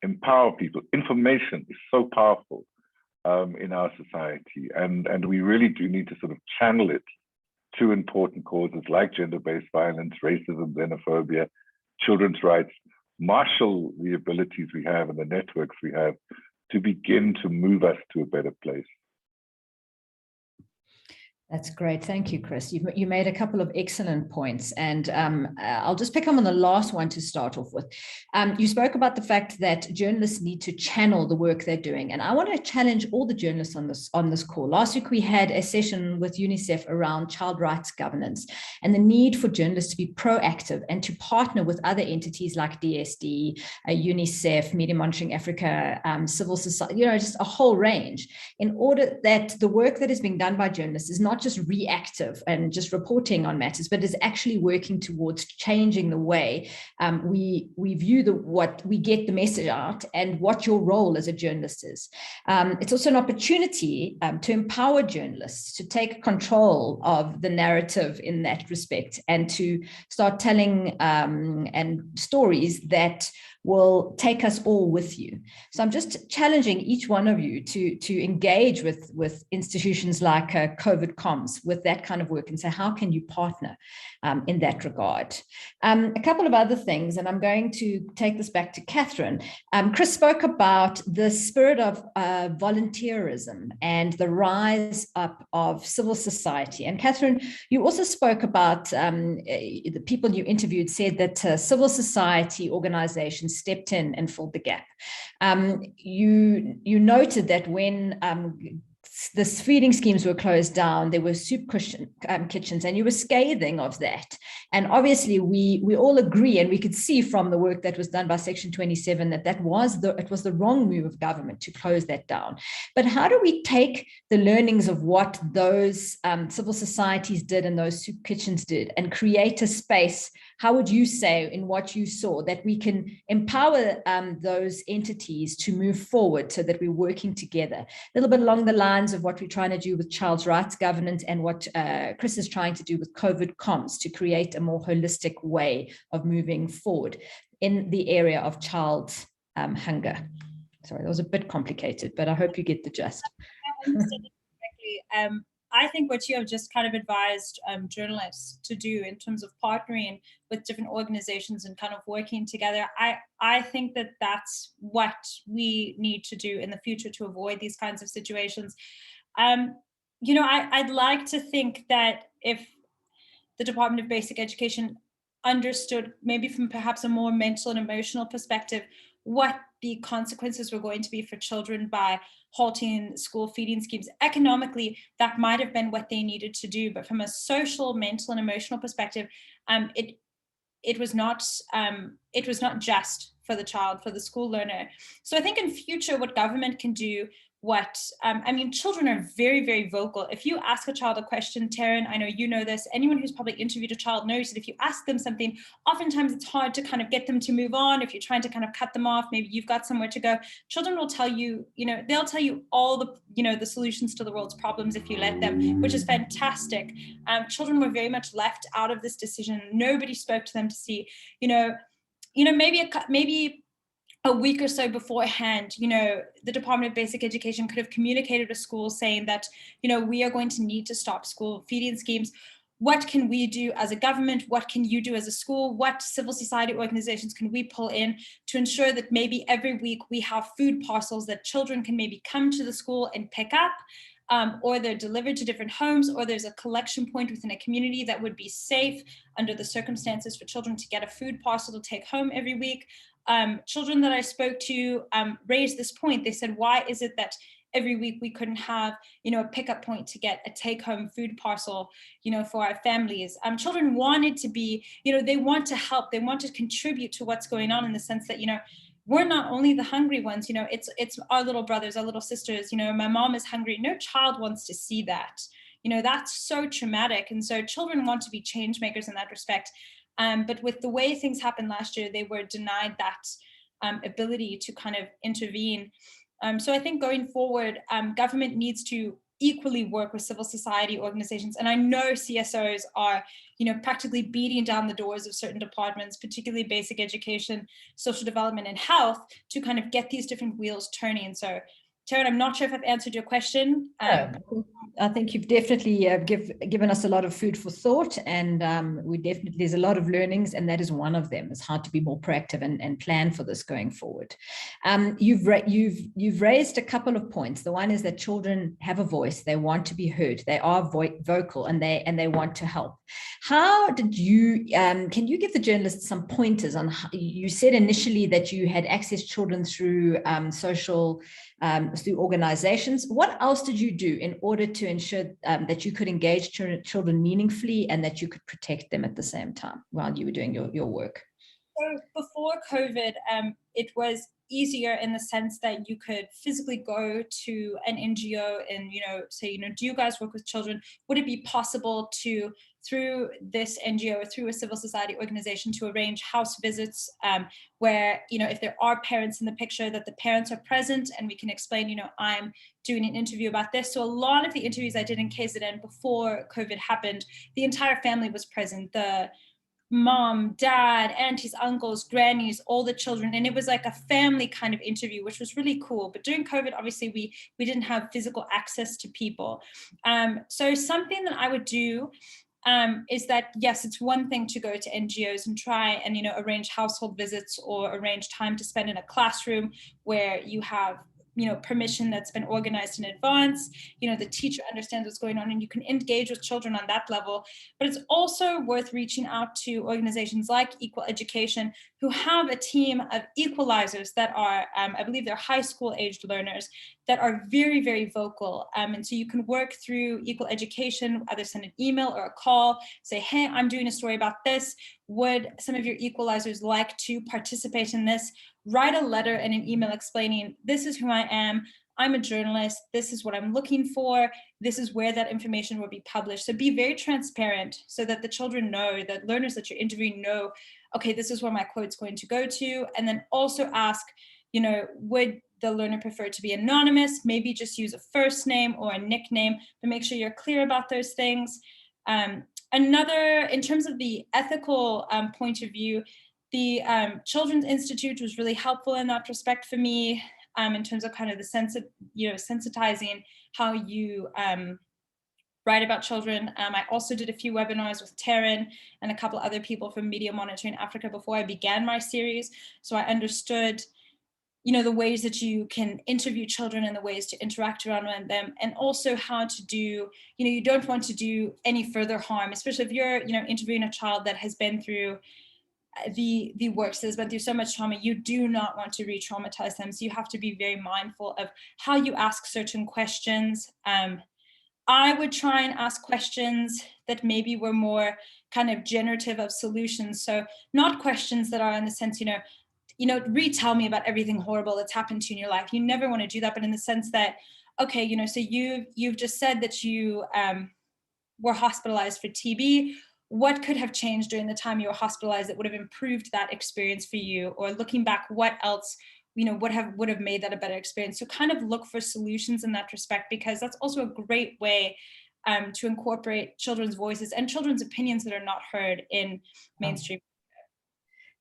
Speaker 2: empower people. Information is so powerful in our society, and we really do need to sort of channel it to important causes like gender-based violence, racism, xenophobia, children's rights, marshal the abilities we have and the networks we have to begin to move us to a better place.
Speaker 1: That's great. Thank you, Chris. You made a couple of excellent points, and I'll just pick up on the last one to start off with. You spoke about the fact that journalists need to channel the work they're doing, and I want to challenge all the journalists on this call. Last week, we had a session with UNICEF around child rights governance and the need for journalists to be proactive and to partner with other entities like DSD, UNICEF, Media Monitoring Africa, civil society, just a whole range, in order that the work that is being done by journalists is not just reactive and just reporting on matters, but is actually working towards changing the way we view what we get the message out and what your role as a journalist is. It's also an opportunity to empower journalists to take control of the narrative in that respect and to start telling and stories that will take us all with you. So I'm just challenging each one of you to engage with institutions like COVID Comms with that kind of work and say, how can you partner in that regard? A couple of other things, and I'm going to take this back to Catherine. Chris spoke about the spirit of volunteerism and the rise up of civil society. And Catherine, you also spoke about the people you interviewed said that civil society organizations stepped in and filled the gap. You noted that when the feeding schemes were closed down, there were soup kitchens, and you were scathing of that. And obviously we all agree, and we could see from the work that was done by Section 27 that it was the wrong move of government to close that down. But how do we take the learnings of what those civil societies did and those soup kitchens did and create a space, how would you say, in what you saw, that we can empower those entities to move forward so that we're working together? A little bit along the lines of what we're trying to do with child's rights governance and what Chris is trying to do with COVID Comms to create a more holistic way of moving forward in the area of child hunger. Sorry, that was a bit complicated, but I hope you get the gist.
Speaker 4: I think what you have just kind of advised journalists to do in terms of partnering with different organizations and kind of working together, I think that that's what we need to do in the future to avoid these kinds of situations. You know, I'd like to think that if the Department of Basic Education understood, maybe from perhaps a more mental and emotional perspective, what the consequences were going to be for children by halting school feeding schemes. Economically, that might have been what they needed to do, but from a social, mental, and emotional perspective, it was not just for the child, for the school learner. So I think in future, what government can do, I mean, children are very, very vocal. If you ask a child a question, Taryn, I know you know this, anyone who's probably interviewed a child knows that if you ask them something, oftentimes it's hard to kind of get them to move on. If you're trying to kind of cut them off, maybe you've got somewhere to go. Children will tell you, they'll tell you all the solutions to the world's problems if you let them, which is fantastic. Children were very much left out of this decision. Nobody spoke to them to see, maybe a week or so beforehand, the Department of Basic Education could have communicated to schools saying that, we are going to need to stop school feeding schemes. What can we do as a government? What can you do as a school? What civil society organizations can we pull in to ensure that maybe every week we have food parcels that children can maybe come to the school and pick up, or they're delivered to different homes, or there's a collection point within a community that would be safe under the circumstances for children to get a food parcel to take home every week. Children that I spoke to raised this point. They said, why is it that every week we couldn't have, a pickup point to get a take-home food parcel, for our families? Children wanted to be, they want to help. They want to contribute to what's going on in the sense that, we're not only the hungry ones, it's our little brothers, our little sisters, my mom is hungry. No child wants to see that. That's so traumatic. And so children want to be change makers in that respect. But with the way things happened last year, they were denied that ability to kind of intervene. So I think going forward, government needs to equally work with civil society organizations. And I know CSOs are, practically beating down the doors of certain departments, particularly basic education, social development, and health, to kind of get these different wheels turning. So Taryn, I'm not sure if I've answered your question.
Speaker 1: I think you've definitely given us a lot of food for thought, and there's a lot of learnings, and that is one of them. It's how to be more proactive and plan for this going forward. You've raised a couple of points. The one is that children have a voice; they want to be heard, they are vocal, and they want to help. How did you? Can you give the journalists some pointers on? You said initially that you had accessed children through through organizations. What else did you do in order to ensure that you could engage children meaningfully and that you could protect them at the same time while you were doing your work?
Speaker 4: So before COVID, it was easier in the sense that you could physically go to an NGO and, say, do you guys work with children? Would it be possible to, through this NGO or through a civil society organization, to arrange house visits where, if there are parents in the picture, that the parents are present and we can explain, I'm doing an interview about this. So a lot of the interviews I did in KZN before COVID happened, the entire family was present. mom, dad, aunties, uncles, grannies, all the children. And it was like a family kind of interview, which was really cool. But during COVID, obviously, we didn't have physical access to people. So something that I would do is that, yes, it's one thing to go to NGOs and try and, arrange household visits or arrange time to spend in a classroom where you have permission that's been organized in advance, the teacher understands what's going on and you can engage with children on that level. But it's also worth reaching out to organizations like Equal Education, who have a team of equalizers that are, I believe they're high school aged learners that are very, very vocal. And so you can work through Equal Education, either send an email or a call, say, hey, I'm doing a story about this. Would some of your equalizers like to participate in this? Write a letter and an email explaining, this is who I am, I'm a journalist, this is what I'm looking for, this is where that information will be published. So be very transparent so that the children know, that learners that you're interviewing know, okay, this is where my quote's going to go to. And then also ask, would the learner prefer to be anonymous? Maybe just use a first name or a nickname, but make sure you're clear about those things. Another, in terms of the ethical point of view, the Children's Institute was really helpful in that respect for me, in terms of kind of the sense of, sensitizing how you write about children. I also did a few webinars with Taryn and a couple other people from Media Monitoring Africa before I began my series. So I understood, the ways that you can interview children and the ways to interact around them, and also how to do, you don't want to do any further harm, especially if you're, interviewing a child that has been through the works, has been through so much trauma. You do not want to re-traumatize them. So you have to be very mindful of how you ask certain questions. I would try and ask questions that maybe were more kind of generative of solutions. So not questions that are in the sense, retell me about everything horrible that's happened to you in your life. You never want to do that, but in the sense that, okay, so you've just said that you were hospitalized for TB. What could have changed during the time you were hospitalized that would have improved that experience for you? Or looking back, what else, would have made that a better experience? So kind of look for solutions in that respect, because that's also a great way to incorporate children's voices and children's opinions that are not heard in mainstream.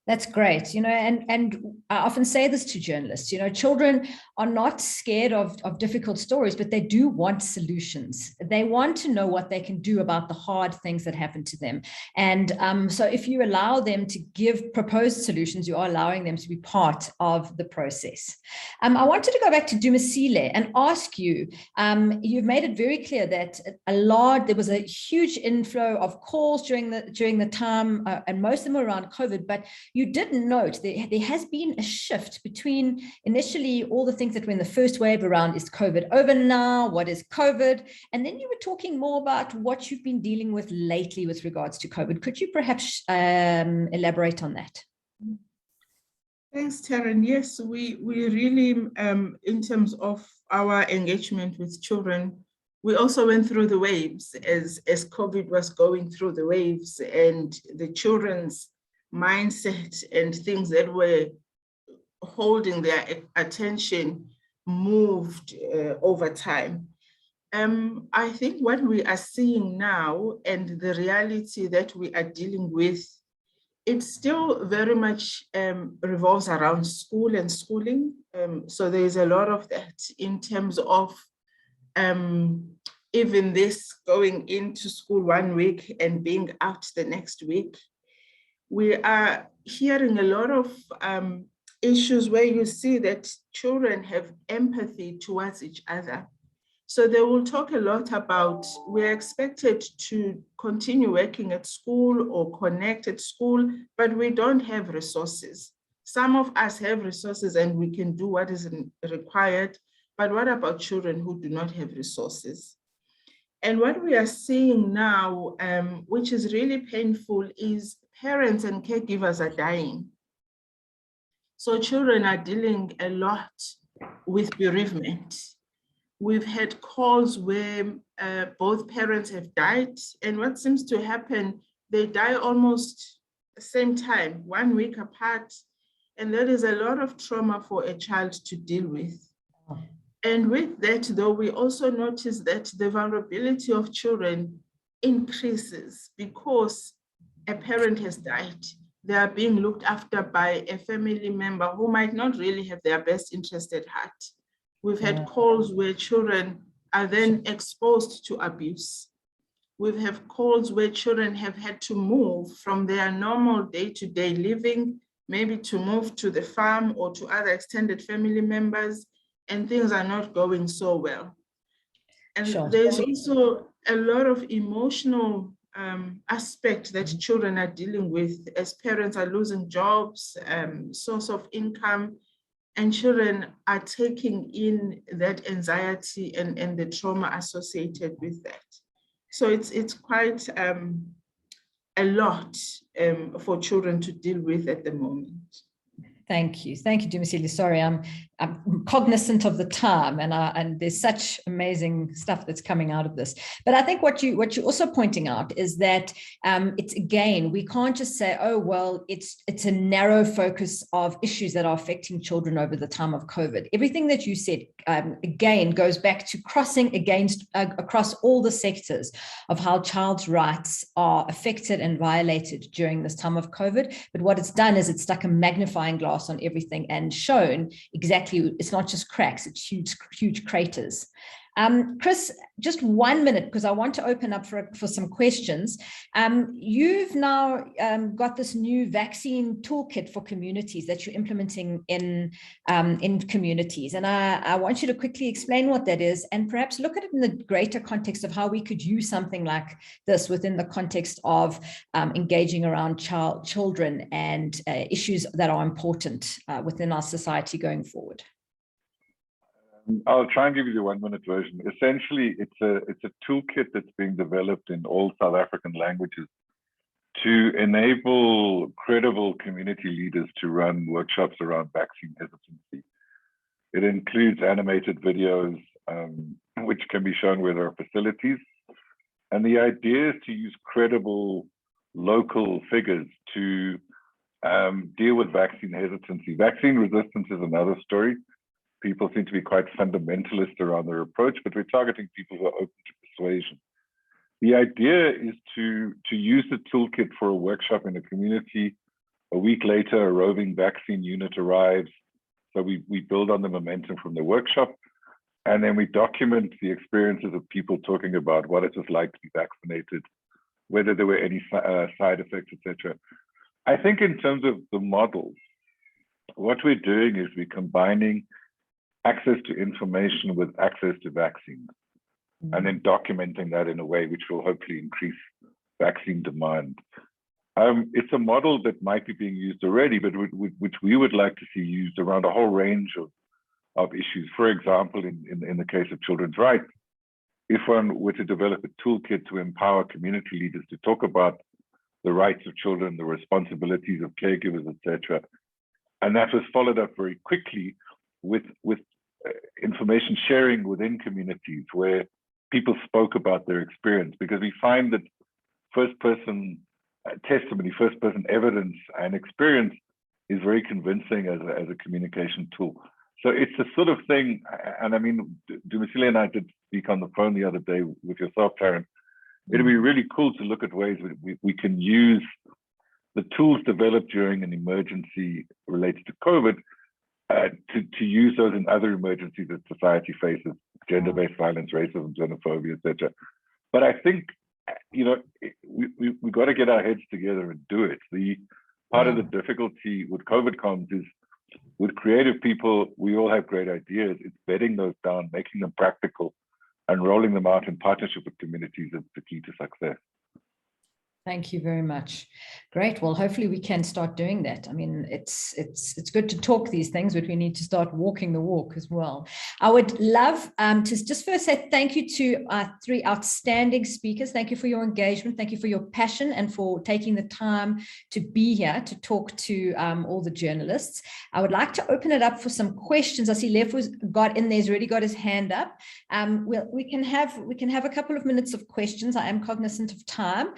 Speaker 1: That's great, and I often say this to journalists, children are not scared of difficult stories, but they do want solutions. They want to know what they can do about the hard things that happen to them. And so if you allow them to give proposed solutions, you are allowing them to be part of the process. I wanted to go back to Dumasile and ask you, you've made it very clear that there was a huge inflow of calls during the time, and most of them were around COVID, but you did note there has been a shift between initially all the things that were in the first wave around, is COVID over now? What is COVID? And then you were talking more about what you've been dealing with lately with regards to COVID. Could you perhaps elaborate on that?
Speaker 3: Thanks, Taryn. Yes, we really, in terms of our engagement with children, we also went through the waves as COVID was going through the waves, and the children's mindset and things that were holding their attention moved over time. I think what we are seeing now and the reality that we are dealing with, it still very much revolves around school and schooling. So there is a lot of that in terms of even this going into school one week and being out the next week. We are hearing a lot of issues where you see that children have empathy towards each other. So they will talk a lot about, we're expected to continue working at school or connect at school, but we don't have resources. Some of us have resources and we can do what is required, but what about children who do not have resources? And what we are seeing now, which is really painful, is parents and caregivers are dying. So children are dealing a lot with bereavement. We've had calls where both parents have died, and what seems to happen, they die almost the same time, 1 week apart, and that is a lot of trauma for a child to deal with. And with that, though, we also notice that the vulnerability of children increases because a parent has died, they are being looked after by a family member who might not really have their best interest at heart. We've had calls where children are then exposed to abuse. We've had calls where children have had to move from their normal day-to-day living, maybe to move to the farm or to other extended family members, and things are not going so well. And there's also a lot of emotional aspect that children are dealing with as parents are losing jobs, source of income, and children are taking in that anxiety and the trauma associated with that. So it's quite a lot for children to deal with at the moment.
Speaker 1: Thank you, Dumisile. Sorry, I'm cognizant of the time, and there's such amazing stuff that's coming out of this. But I think what you're also pointing out is that it's, again, we can't just say, oh well, it's a narrow focus of issues that are affecting children over the time of COVID. Everything that you said again goes back to crossing across all the sectors of how child's rights are affected and violated during this time of COVID. But what it's done is it's stuck a magnifying glass on everything and shown exactly, it's not just cracks, it's huge craters. Chris, just 1 minute, because I want to open up for some questions. You've now got this new vaccine toolkit for communities that you're implementing in communities. And I want you to quickly explain what that is and perhaps look at it in the greater context of how we could use something like this within the context of engaging around children and issues that are important within our society going forward.
Speaker 2: I'll try and give you the 1 minute version. Essentially, it's a toolkit that's being developed in all South African languages to enable credible community leaders to run workshops around vaccine hesitancy. It includes animated videos, which can be shown where there are facilities. And the idea is to use credible local figures to deal with vaccine hesitancy. Vaccine resistance is another story. People seem to be quite fundamentalist around their approach, but we're targeting people who are open to persuasion. The idea is to use the toolkit for a workshop in a community. A week later, a roving vaccine unit arrives. So we build on the momentum from the workshop, and then we document the experiences of people talking about what it was like to be vaccinated, whether there were any side effects, etc. I think in terms of the models, what we're doing is we're combining access to information with access to vaccines, and then documenting that in a way which will hopefully increase vaccine demand. It's a model that might be being used already, but which we would like to see used around a whole range of issues. For example, in the case of children's rights, if one were to develop a toolkit to empower community leaders to talk about the rights of children, the responsibilities of caregivers, etc., and that was followed up very quickly with information sharing within communities where people spoke about their experience, because we find that first-person testimony, first-person evidence and experience is very convincing as a communication tool. So it's a sort of thing, and I mean, Dumisile and I did speak on the phone the other day with yourself, Taryn. It'd be really cool to look at ways we can use the tools developed during an emergency related to COVID to use those in other emergencies that society faces, gender-based violence, racism, xenophobia, etc. But I think, you know, we got to get our heads together and do it. The part of the difficulty with COVID comms is with creative people, we all have great ideas. It's bedding those down, making them practical, and rolling them out in partnership with communities is the key to success.
Speaker 1: Thank you very much. Great. Well, hopefully we can start doing that. I mean, it's good to talk these things, but we need to start walking the walk as well. I would love to just first say thank you to our 3 outstanding speakers. Thank you for your engagement. Thank you for your passion and for taking the time to be here to talk to all the journalists. I would like to open it up for some questions. I see Lefu's got in there, he's already got his hand up. We can have a couple of minutes of questions. I am cognizant of time.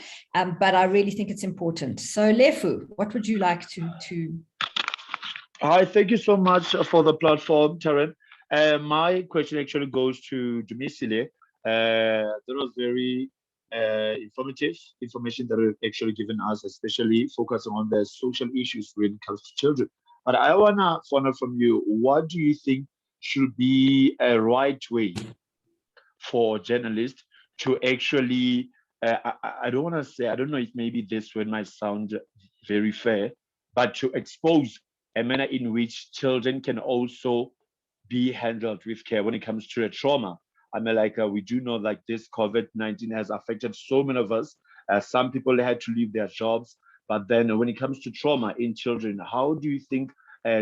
Speaker 1: But I really think it's important. So Lefu, what would you like to?
Speaker 6: Hi, thank you so much for the platform, Taryn. My question actually goes to Dumisile. That was very informative information that you've actually given us, especially focusing on the social issues when it comes to children. But I want to find out from you, what do you think should be a right way for journalists to actually, I don't want to say, I don't know if maybe this word might sound very fair, but to expose a manner in which children can also be handled with care when it comes to a trauma. I mean, like we do know like this COVID-19 has affected so many of us. Some people had to leave their jobs, but then when it comes to trauma in children, how do you think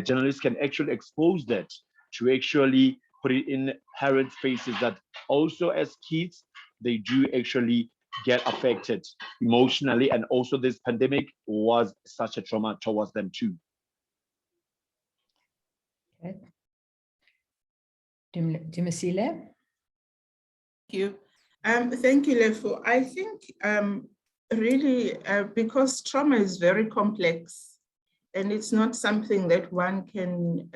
Speaker 6: journalists can actually expose that to actually put it in parents' faces that also as kids, they do actually get affected emotionally, and also this pandemic was such a trauma towards them too.
Speaker 1: Okay. Dumasile?
Speaker 3: Thank you, Lefo. I think really because trauma is very complex and it's not something that one can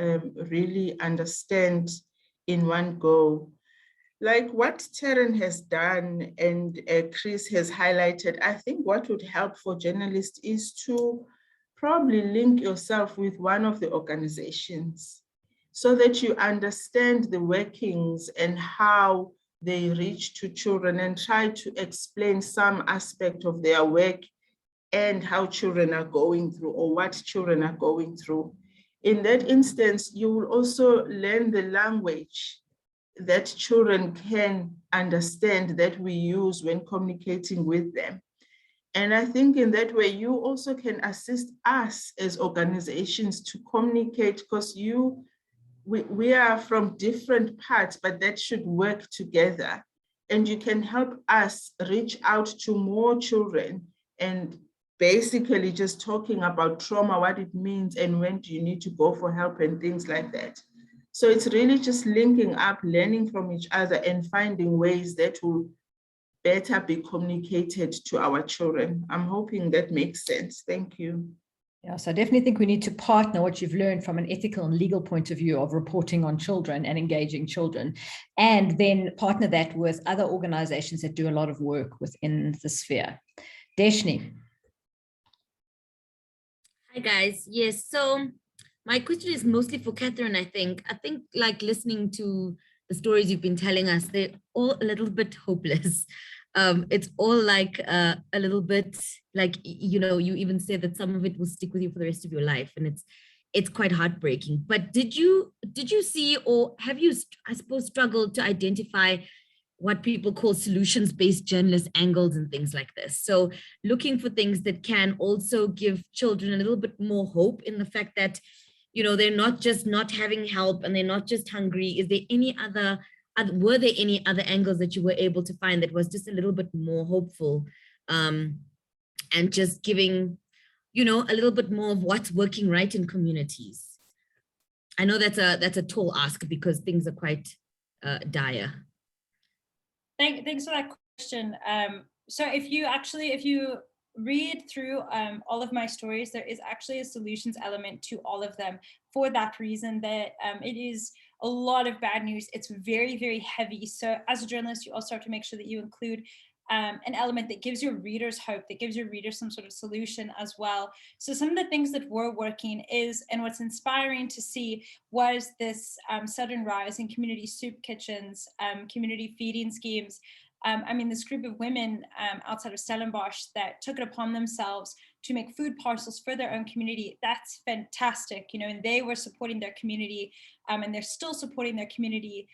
Speaker 3: really understand in one go. Like what Taryn has done and Chris has highlighted, I think what would help for journalists is to probably link yourself with one of the organizations so that you understand the workings and how they reach to children and try to explain some aspect of their work and how children are going through or what children are going through. In that instance, you will also learn the language that children can understand that we use when communicating with them. And I think in that way, you also can assist us as organizations to communicate because we are from different parts, but that should work together. And you can help us reach out to more children and basically just talking about trauma, what it means, and when do you need to go for help and things like that. So it's really just linking up, learning from each other and finding ways that will better be communicated to our children. I'm hoping that makes sense. Thank you.
Speaker 1: Yeah, so I definitely think we need to partner what you've learned from an ethical and legal point of view of reporting on children and engaging children, and then partner that with other organizations that do a lot of work within the sphere. Deshni.
Speaker 7: Hi guys. Yes, so my question is mostly for Catherine, I think. Like listening to the stories you've been telling us, they're all a little bit hopeless. It's all like a little bit like, you know, you even say that some of it will stick with you for the rest of your life, and it's quite heartbreaking. But did you see, or have you, I suppose, struggled to identify what people call solutions-based journalist angles and things like this? So looking for things that can also give children a little bit more hope in the fact that, you know, they're not just not having help and they're not just hungry. Is there any other, were there any other angles that you were able to find that was just a little bit more hopeful, and just giving, you know, a little bit more of what's working right in communities? I know that's a tall ask because things are quite dire.
Speaker 4: Thanks for that question. So if you read through all of my stories, there is actually a solutions element to all of them for that reason that it is a lot of bad news. It's very, very heavy. So as a journalist, you also have to make sure that you include an element that gives your readers hope, that gives your readers some sort of solution as well. So some of the things that were working is, and what's inspiring to see, was this sudden rise in community soup kitchens, community feeding schemes. I mean, this group of women outside of Stellenbosch that took it upon themselves to make food parcels for their own community. That's fantastic, you know, and they were supporting their community, and they're still supporting their community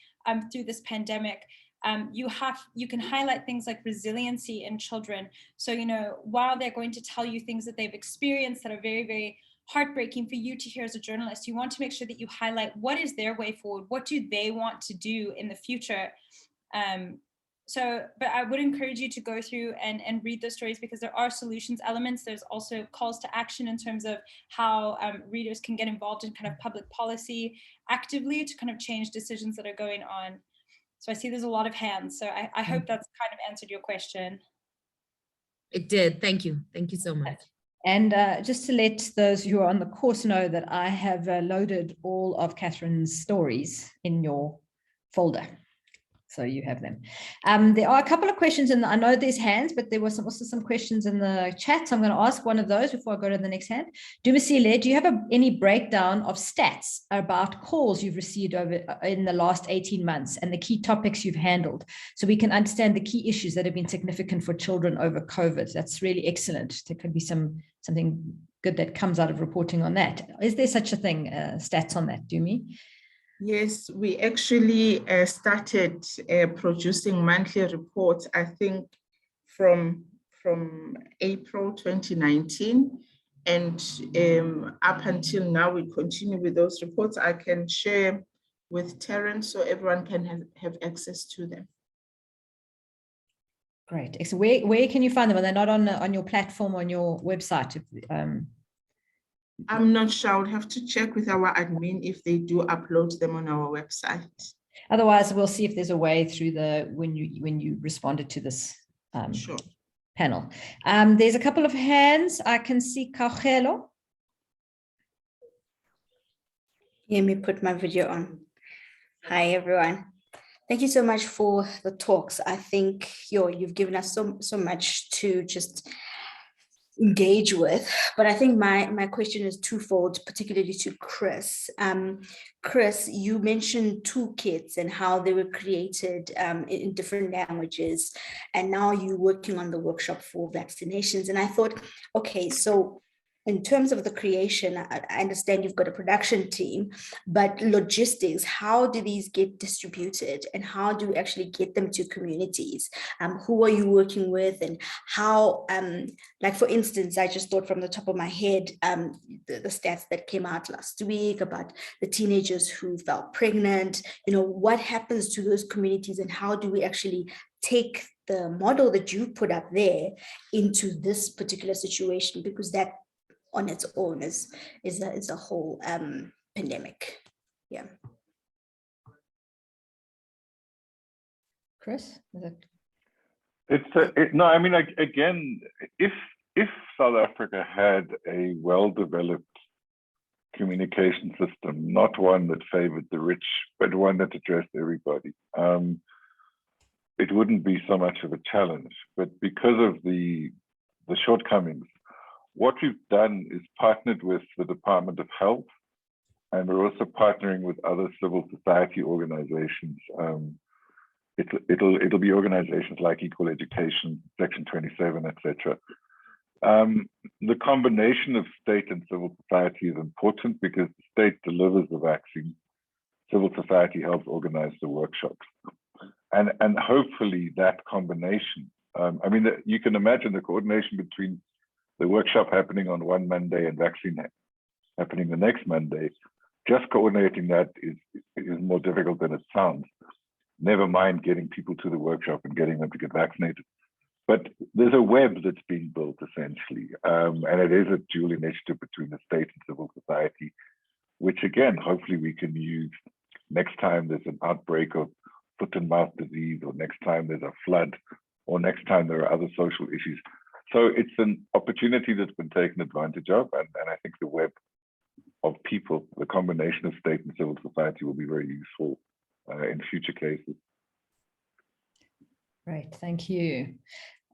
Speaker 4: through this pandemic. You can highlight things like resiliency in children. So, you know, while they're going to tell you things that they've experienced that are very, very heartbreaking for you to hear as a journalist, you want to make sure that you highlight what is their way forward, what do they want to do in the future. But I would encourage you to go through and read those stories, because there are solutions elements. There's also calls to action in terms of how readers can get involved in kind of public policy actively to kind of change decisions that are going on. So I see there's a lot of hands. So I hope that's kind of answered your question.
Speaker 7: It did. Thank you. Thank you so much.
Speaker 1: And just to let those who are on the course know that I have loaded all of Catherine's stories in your folder. So you have them. There are a couple of questions I know there's hands, but there were also some questions in the chat. So I'm going to ask one of those before I go to the next hand. Dumisile, do you have any breakdown of stats about calls you've received in the last 18 months and the key topics you've handled, so we can understand the key issues that have been significant for children over COVID? That's really excellent. There could be something good that comes out of reporting on that. Is there such a thing, stats on that, Dumi?
Speaker 3: Yes, we actually started producing monthly reports, I think, from April 2019. And up until now, we continue with those reports. I can share with Terence so everyone can have access to them.
Speaker 1: Great. So where can you find them? Are they not on your platform, on your website?
Speaker 3: I'm not sure. I would have to check with our admin if they do upload them on our website.
Speaker 1: Otherwise, we'll see if there's a way through when you responded to this
Speaker 3: Sure.
Speaker 1: panel. There's a couple of hands. I can see Kaugelo.
Speaker 8: Let me put my video on. Hi, everyone. Thank you so much for the talks. I think you've given us so much to just engage with, but I think my question is twofold, particularly to Chris. Chris, you mentioned toolkits and how they were created in different languages, and now you're working on the workshop for vaccinations. And I thought, okay, so in terms of the creation, I understand you've got a production team, but logistics, how do these get distributed and how do we actually get them to communities? Who are you working with, and how, like for instance, I just thought from the top of my head, the stats that came out last week about the teenagers who fell pregnant, what happens to those communities and how do we actually take the model that you put up there into this particular situation, because that on its own is a whole pandemic. Yeah.
Speaker 1: Chris,
Speaker 2: no, I mean, again, if South Africa had a well-developed communication system, not one that favored the rich, but one that addressed everybody, it wouldn't be so much of a challenge. But because of the shortcomings, what we've done is partnered with the Department of Health, and we're also partnering with other civil society organizations. It'll be organizations like Equal Education, Section 27, etc. The combination of state and civil society is important because the state delivers the vaccine, civil society helps organize the workshops, and hopefully that combination. I mean, you can imagine the coordination between the workshop happening on one Monday and vaccine happening the next Monday. Just coordinating that is more difficult than it sounds. Never mind getting people to the workshop and getting them to get vaccinated. But there's a web that's being built essentially, and it is a dual initiative between the state and civil society, which again, hopefully we can use next time there's an outbreak of foot and mouth disease, or next time there's a flood, or next time there are other social issues. So it's an opportunity that's been taken advantage of, and I think the web of people, the combination of state and civil society, will be very useful in future cases.
Speaker 1: Great, thank you.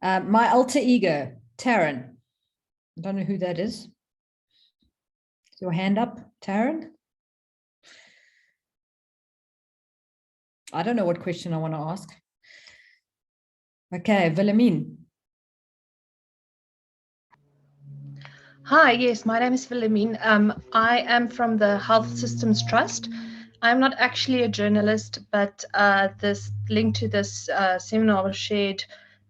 Speaker 1: My alter ego, Taryn. I don't know who that is. Your hand up, Taryn? I don't know what question I want to ask. Okay, Wilhelmine.
Speaker 9: Hi, yes, my name is Wilhelmine. I am from the Health Systems Trust. I'm not actually a journalist, but this link to this seminar was shared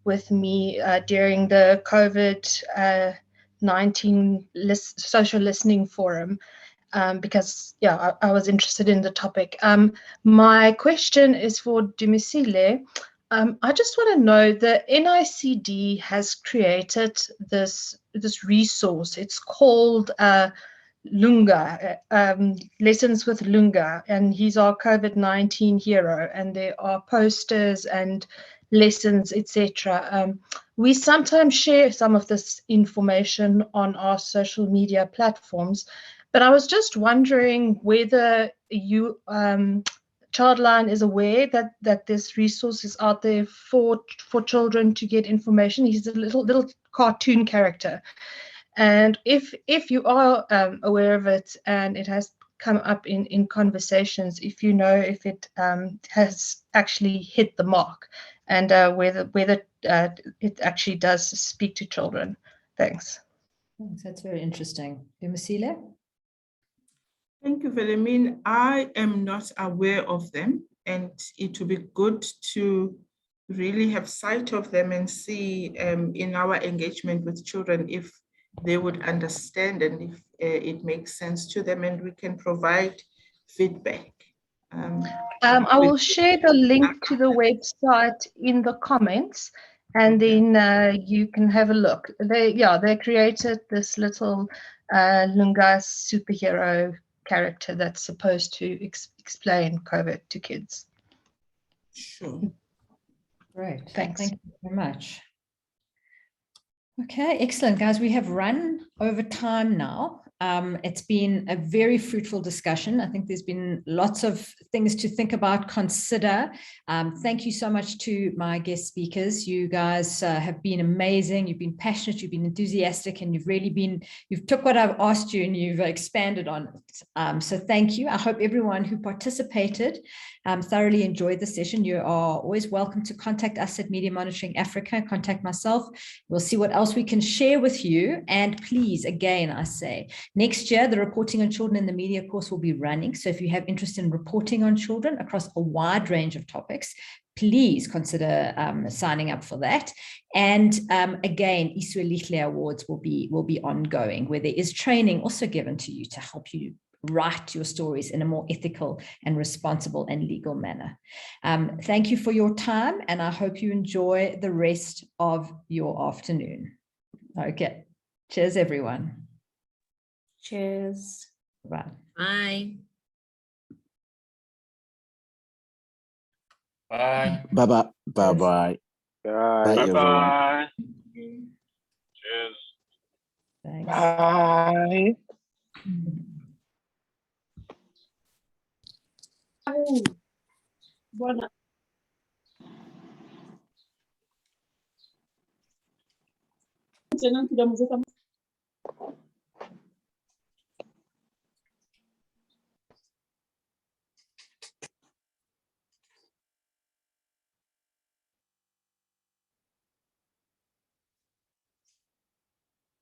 Speaker 9: with me during the COVID-19 social listening forum because, yeah, I was interested in the topic. My question is for Dumisile. I just want to know, the NICD has created this resource. It's called Lunga, Lessons with Lunga, and he's our COVID-19 hero. And there are posters and lessons, etc. We sometimes share some of this information on our social media platforms, but I was just wondering whether you Childline is aware that this resource is out there for children to get information. He's a little cartoon character, and if you are aware of it and it has come up in conversations, if you know if it has actually hit the mark, and whether it actually does speak to children. Thanks.
Speaker 1: That's very interesting. Dumisile?
Speaker 3: Thank you, Velemin. I am not aware of them, and it would be good to really have sight of them and see in our engagement with children if they would understand and if it makes sense to them, and we can provide feedback.
Speaker 9: I will share the link to the website in the comments, and then you can have a look. They created this little Lunga superhero character that's supposed to explain COVID to kids.
Speaker 3: Sure.
Speaker 1: Great.
Speaker 9: Thanks.
Speaker 1: Thank you very much. Okay, excellent, guys. We have run over time now. It's been a very fruitful discussion. I think there's been lots of things to think about, consider. Thank you so much to my guest speakers. You guys have been amazing. You've been passionate, you've been enthusiastic, and you've took what I've asked you and you've expanded on it. So thank you. I hope everyone who participated thoroughly enjoyed the session. You are always welcome to contact us at Media Monitoring Africa, contact myself. We'll see what else we can share with you. And please, again, I say, next year, the Reporting on Children in the Media course will be running. So if you have interest in reporting on children across a wide range of topics, please consider signing up for that. And again, Isuelihle Awards will be ongoing, where there is training also given to you to help you write your stories in a more ethical and responsible and legal manner. Thank you for your time, and I hope you enjoy the rest of your afternoon. Okay. Cheers, everyone.
Speaker 8: Cheers.
Speaker 1: Bye.
Speaker 7: Bye.
Speaker 10: Bye.
Speaker 11: Bye-bye. Bye-bye. Bye, everyone.
Speaker 10: Bye. Cheers.
Speaker 1: Thanks.
Speaker 10: Bye.
Speaker 5: Buona. Non ti do